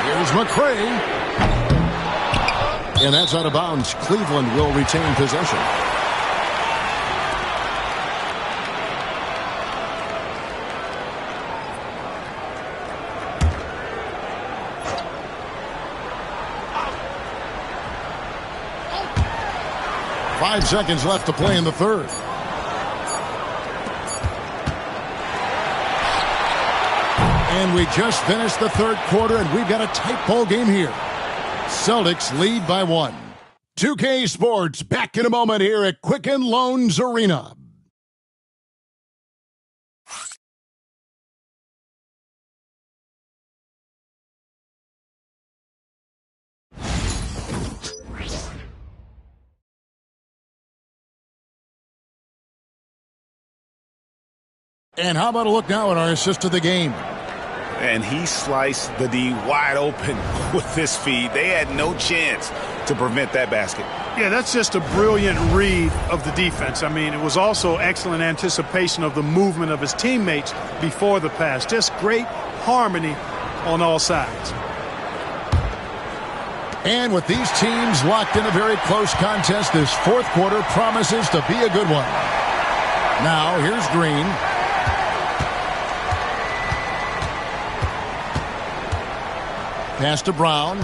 Here's McRae. And that's out of bounds. Cleveland will retain possession. Five seconds left to play in the third. And we just finished the third quarter, and we've got a tight ball game here. Celtics lead by 1. 2K Sports back in a moment here at Quicken Loans Arena. And how about a look now at our assist of the game? And he sliced the D wide open with this feed. They had no chance to prevent that basket. Yeah, that's just a brilliant read of the defense. I mean, it was also excellent anticipation of the movement of his teammates before the pass. Just great harmony on all sides. And with these teams locked in a very close contest, this fourth quarter promises to be a good one. Now, here's Green. Pass to Brown.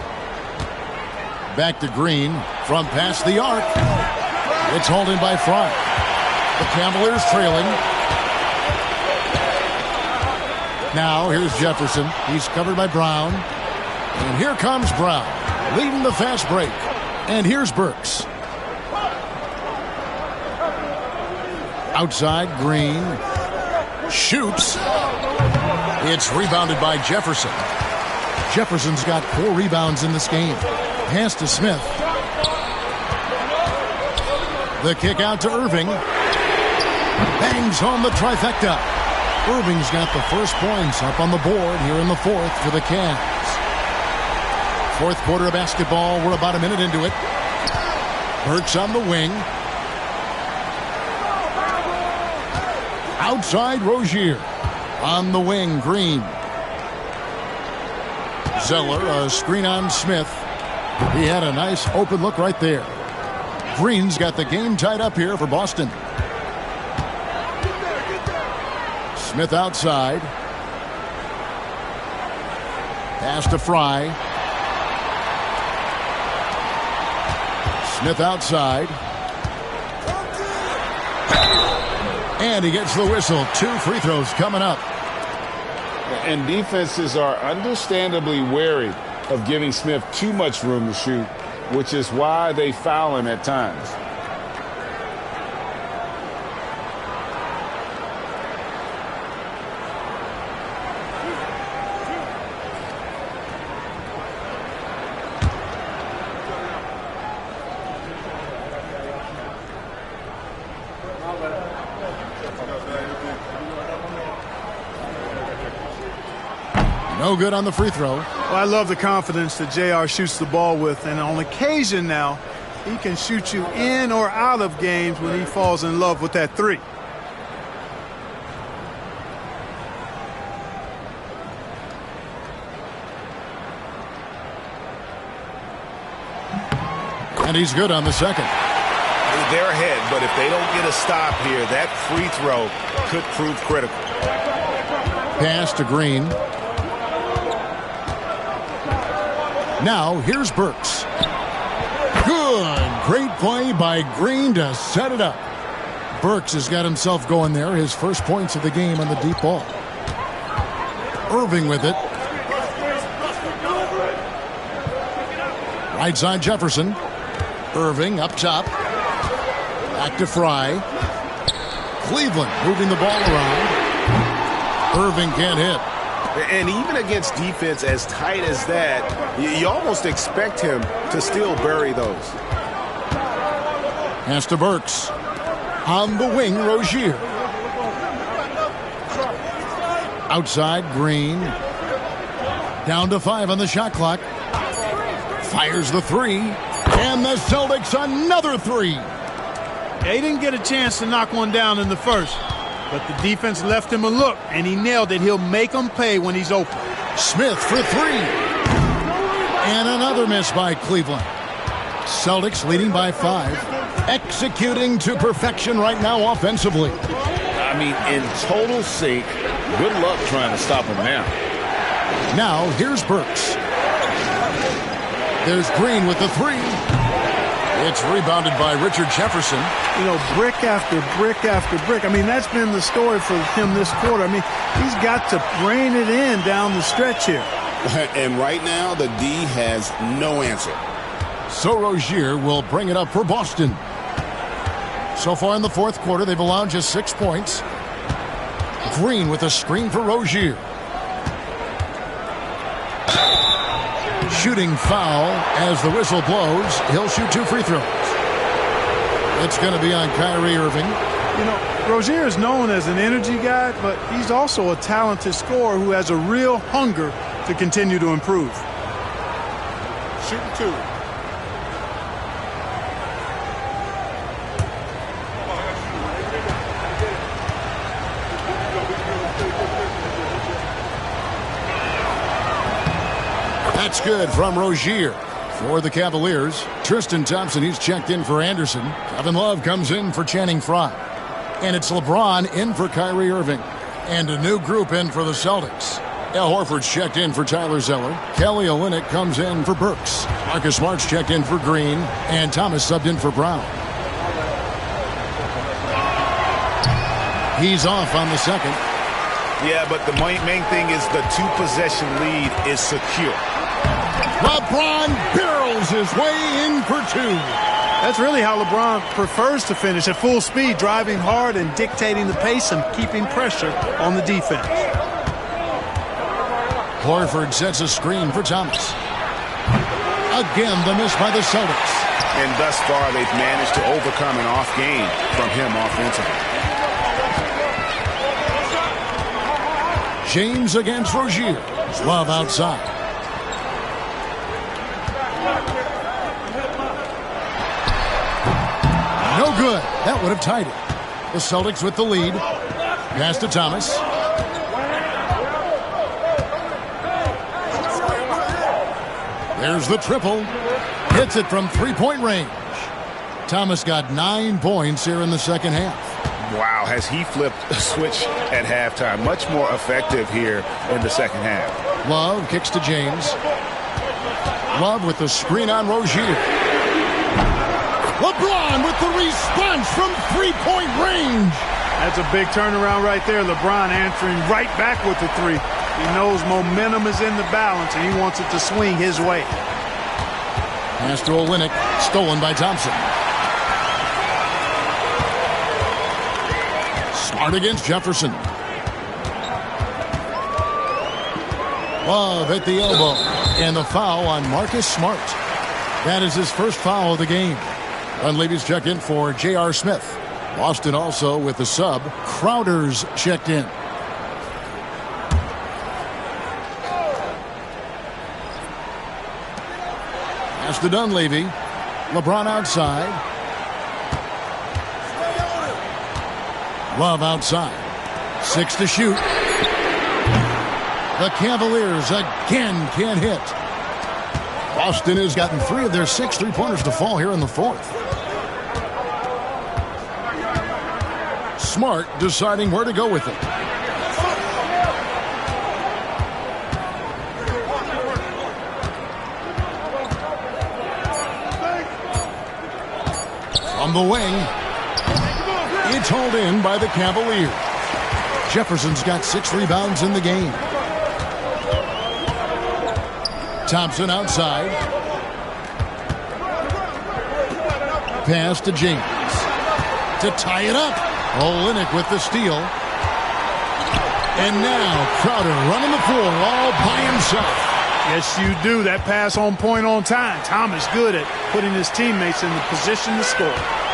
Back to Green. From past the arc. It's hauled in by Fry. The Cavaliers trailing. Now here's Jefferson. He's covered by Brown. And here comes Brown, leading the fast break. And here's Burks. Outside, Green. Shoots. It's rebounded by Jefferson. Jefferson's got 4 rebounds in this game. Pass to Smith. The kick out to Irving. Bangs home the trifecta. Irving's got the first points up on the board here in the fourth for the Cavs. Fourth quarter of basketball. We're about a minute into it. Burks on the wing. Outside, Rozier. On the wing, Green. Zeller, a screen on Smith. He had a nice open look right there. Green's got the game tied up here for Boston. Smith outside. Pass to Fry. Smith outside. And he gets the whistle. 2 free throws coming up. And defenses are understandably wary of giving Smith too much room to shoot, which is why they foul him at times. No good on the free throw. Well, I love the confidence that JR shoots the ball with, and on occasion now, he can shoot you in or out of games when he falls in love with that 3. And he's good on the second. They're ahead, but if they don't get a stop here, that free throw could prove critical. Pass to Green. Now, here's Burks. Good. Great play by Green to set it up. Burks has got himself going there. His first points of the game on the deep ball. Irving with it. Right side, Jefferson. Irving up top. Back to Fry. Cleveland moving the ball around. Irving can't hit. And even against defense as tight as that, you almost expect him to still bury those. Pass to Burks. On the wing, Rozier. Outside, Green. Down to 5 on the shot clock. Fires the 3. And the Celtics another 3. They didn't get a chance to knock one down in the first. But the defense left him a look, and he nailed it. He'll make them pay when he's open. Smith for 3. And another miss by Cleveland. Celtics leading by 5. Executing to perfection right now offensively. I mean, in total sync. Good luck trying to stop him now. Now, here's Burks. There's Green with the 3. It's rebounded by Richard Jefferson. You know, brick after brick after brick. I mean, that's been the story for him this quarter. I mean, he's got to rein it in down the stretch here. And right now, the D has no answer. So Rozier will bring it up for Boston. So far in the fourth quarter, they've allowed just 6 points. Green with a screen for Rozier. Shooting foul as the whistle blows. He'll shoot 2 free throws. It's going to be on Kyrie Irving. You know, Rozier is known as an energy guy, but he's also a talented scorer who has a real hunger to continue to improve. Shooting 2. That's good from Rozier. For the Cavaliers, Tristan Thompson, he's checked in for Anderson. Kevin Love comes in for Channing Frye. And it's LeBron in for Kyrie Irving. And a new group in for the Celtics. Al Horford's checked in for Tyler Zeller. Kelly Olynyk comes in for Burks. Marcus Smart's checked in for Green. And Thomas subbed in for Brown. He's off on the second. Yeah, but the main thing is the two-possession lead is secure. LeBron barrels his way in for two. That's really how LeBron prefers to finish, at full speed, driving hard and dictating the pace and keeping pressure on the defense. Horford sets a screen for Thomas. Again, the miss by the Celtics. And thus far, they've managed to overcome an off game from him offensively. James against Rozier. Love outside. No good. That would have tied it. The Celtics with the lead. Pass to Thomas. There's the triple. Hits it from three-point range. Thomas got 9 points here in the second half. Wow, has he flipped a switch at halftime. Much more effective here in the second half. Love kicks to James. Love with the screen on Rozier. LeBron with the response from three-point range. That's a big turnaround right there. LeBron answering right back with the three. He knows momentum is in the balance, and he wants it to swing his way. Pass to Olynyk, stolen by Thompson. Smart against Jefferson. Love at the elbow. And the foul on Marcus Smart. That is his first foul of the game. Dunleavy's checked in for J.R. Smith. Boston also with the sub. Crowder's checked in. Pass to Dunleavy. LeBron outside. Love outside. 6 to shoot. The Cavaliers again can't hit. Boston has gotten 3 of their 6 three-pointers to fall here in the fourth. Smart deciding where to go with it. From the wing. It's hauled in by the Cavaliers. Jefferson's got 6 rebounds in the game. Thompson outside. Pass to James. To tie it up. Olynyk with the steal. And now Crowder running the floor all by himself. Yes, you do. That pass on point on time. Thomas good at putting his teammates in the position to score.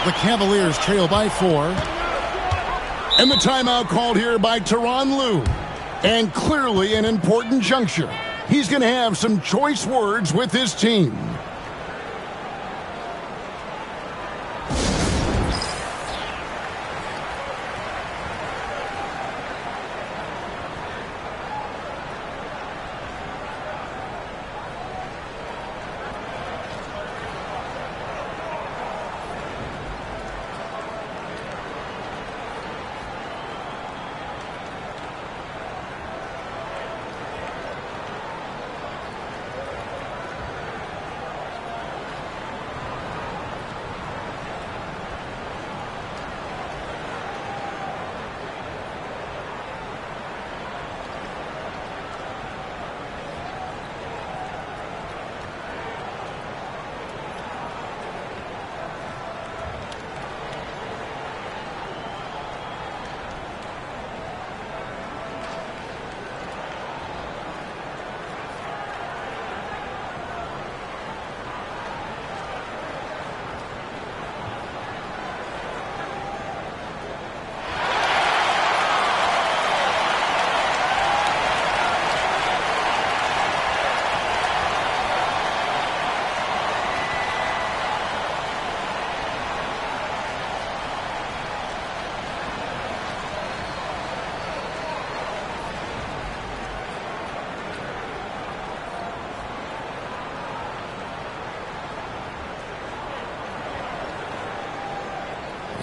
The Cavaliers trail by 4. And the timeout called here by Tyronn Lue. And clearly an important juncture. He's going to have some choice words with his team.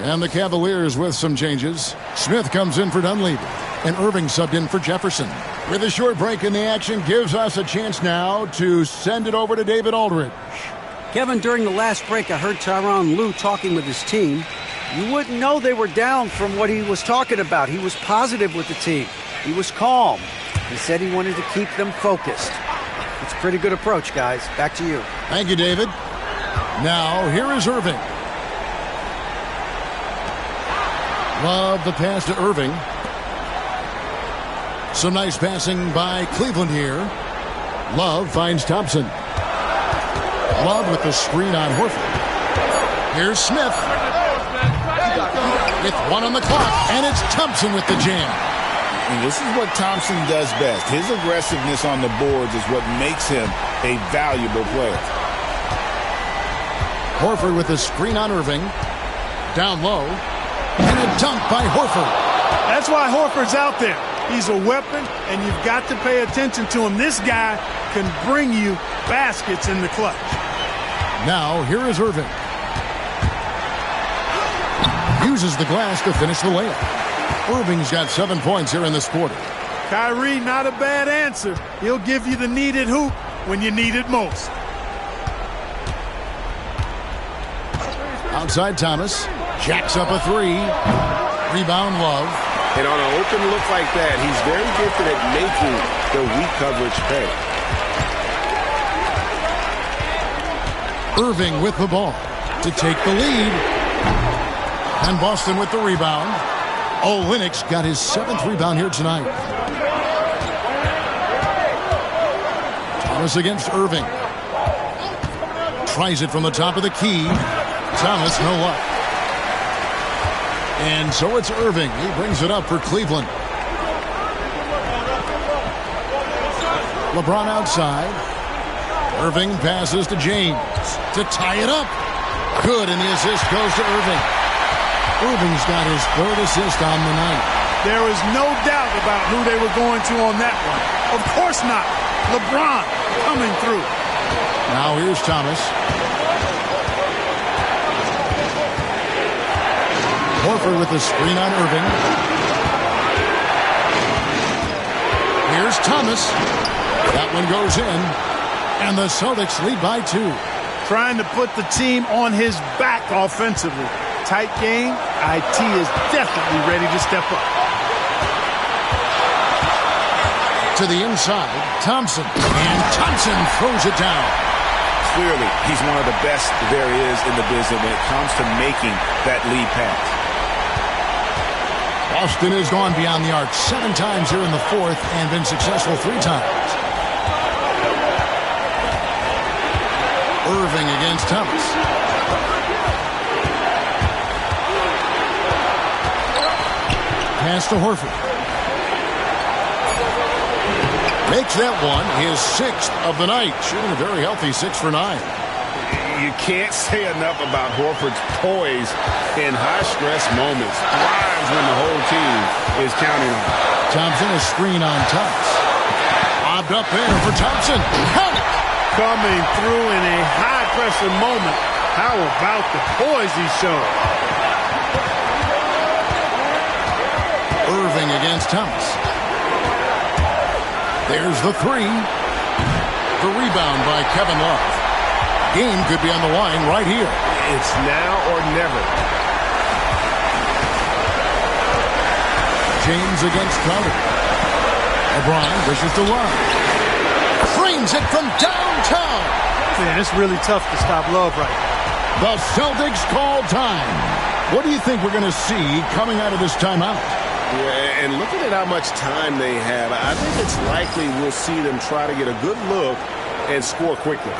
And the Cavaliers with some changes. Smith comes in for Dunleavy. And Irving subbed in for Jefferson. With a short break in the action gives us a chance now to send it over to David Aldridge. Kevin, during the last break, I heard Tyronn Lue talking with his team. You wouldn't know they were down from what he was talking about. He was positive with the team. He was calm. He said he wanted to keep them focused. It's a pretty good approach, guys. Back to you. Thank you, David. Now, here is Irving. Love the pass to Irving. Some nice passing by Cleveland here. Love finds Thompson. Love with the screen on Horford. Here's Smith. With one on the clock, and it's Thompson with the jam. And this is what Thompson does best. His aggressiveness on the boards is what makes him a valuable player. Horford with the screen on Irving. Down low. And a dunk by Horford. That's why Horford's out there. He's a weapon, and you've got to pay attention to him. This guy can bring you baskets in the clutch. Now, here is Irving. Uses the glass to finish the layup. Irving's got 7 points here in this quarter. Kyrie, not a bad answer. He'll give you the needed hoop when you need it most. Outside Thomas. Jacks up a three. Rebound Love. And on an open look like that, he's very gifted at making the weak coverage pay. Irving with the ball to take the lead. And Boston with the rebound. Olynyk's got his 7th rebound here tonight. Thomas against Irving. Tries it from the top of the key. Thomas, no luck. And so it's Irving. He brings it up for Cleveland. LeBron outside. Irving passes to James to tie it up. Good, and the assist goes to Irving. Irving's got his 3rd assist on the night. There is no doubt about who they were going to on that one. Of course not. LeBron coming through. Now here's Thomas. Horford with the screen on Irving. Here's Thomas. That one goes in. And the Celtics lead by 2. Trying to put the team on his back offensively. Tight game. IT is definitely ready to step up. To the inside, Thompson. And Thompson throws it down. Clearly, he's one of the best there is in the business when it comes to making that lead pass. Boston has gone beyond the arc 7 times here in the 4th and been successful 3 times. Irving against Thomas. Pass to Horford. Makes that one his 6th of the night. Shooting a very healthy 6 for 9. You can't say enough about Horford's poise in high-stress moments. Thrives when the whole team is counting on him. Thompson, a screen on Thomas. Bobbed up there for Thompson. Count it! Coming through in a high-pressure moment. How about the poise he showed? Irving against Thomas. There's the 3. The rebound by Kevin Love. Game could be on the line right here. It's now or never. James against Crowder. LeBron pushes to Love. Frames it from downtown. Man, it's really tough to stop Love right now. The Celtics call time. What do you think we're going to see coming out of this timeout? Yeah, and looking at how much time they have, I think it's likely we'll see them try to get a good look and score quickly.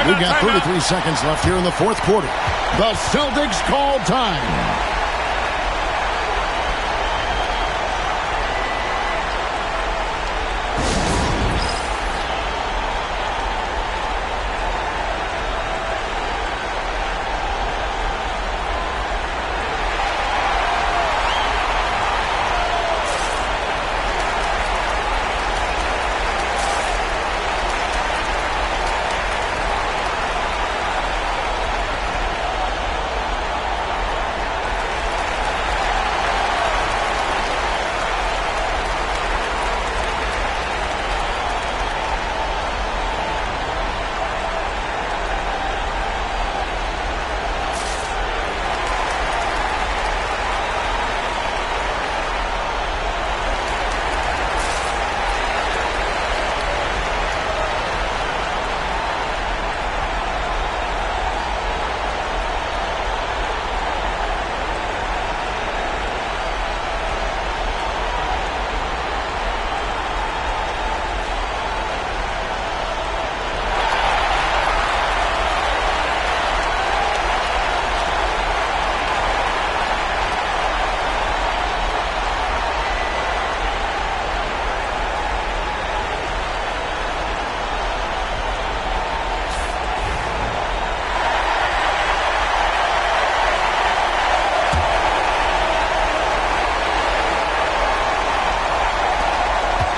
We've got 33 seconds left here in the fourth quarter. The Celtics call time.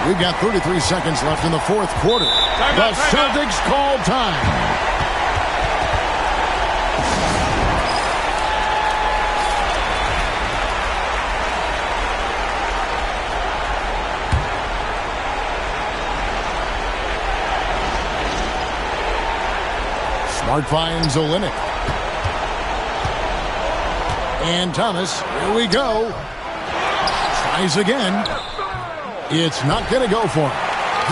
We've got 33 seconds left in the fourth quarter. The Celtics call time. Smart finds Olynyk. And Thomas, here we go. Tries again. It's not going to go for him.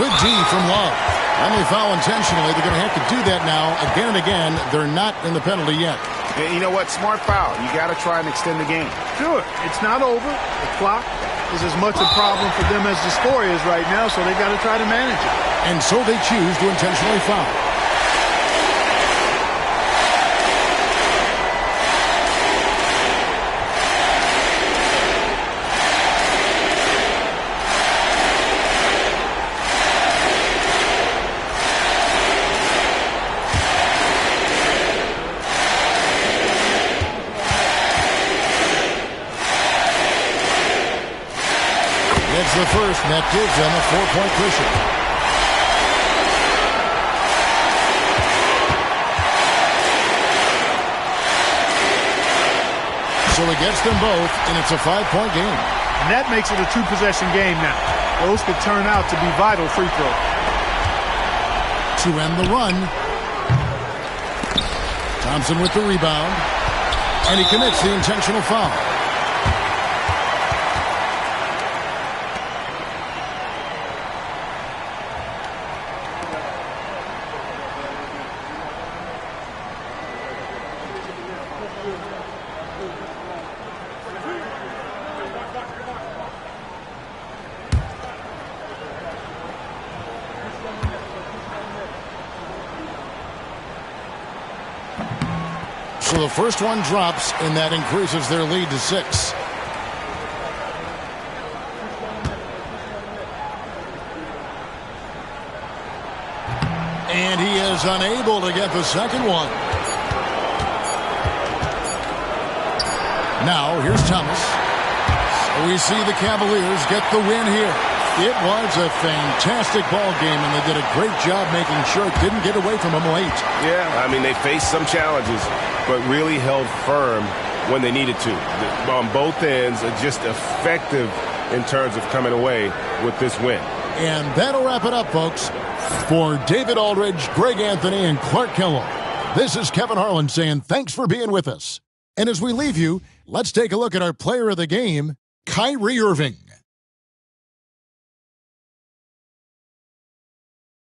Good D from Love. And they foul intentionally. They're going to have to do that now again and again. They're not in the penalty yet. And you know what? Smart foul. You got to try and extend the game. Sure. It's not over. The clock is as much a problem for them as the score is right now, so they got to try to manage it. And so they choose to intentionally foul. The first, and that gives them a 4-point cushion. So he gets them both, and it's a 5-point game. And that makes it a 2-possession game now. Those could turn out to be vital free throws. To end the run, Thompson with the rebound, and he commits the intentional foul. So the first one drops, and that increases their lead to 6. And he is unable to get the second one. Now, here's Thomas. So we see the Cavaliers get the win here. It was a fantastic ball game, and they did a great job making sure it didn't get away from them late. Yeah, I mean, they faced some challenges, but really held firm when they needed to. On both ends, are just effective in terms of coming away with this win. And that'll wrap it up, folks. For David Aldridge, Greg Anthony, and Clark Kellogg, this is Kevin Harlan saying thanks for being with us. And as we leave you, let's take a look at our player of the game, Kyrie Irving.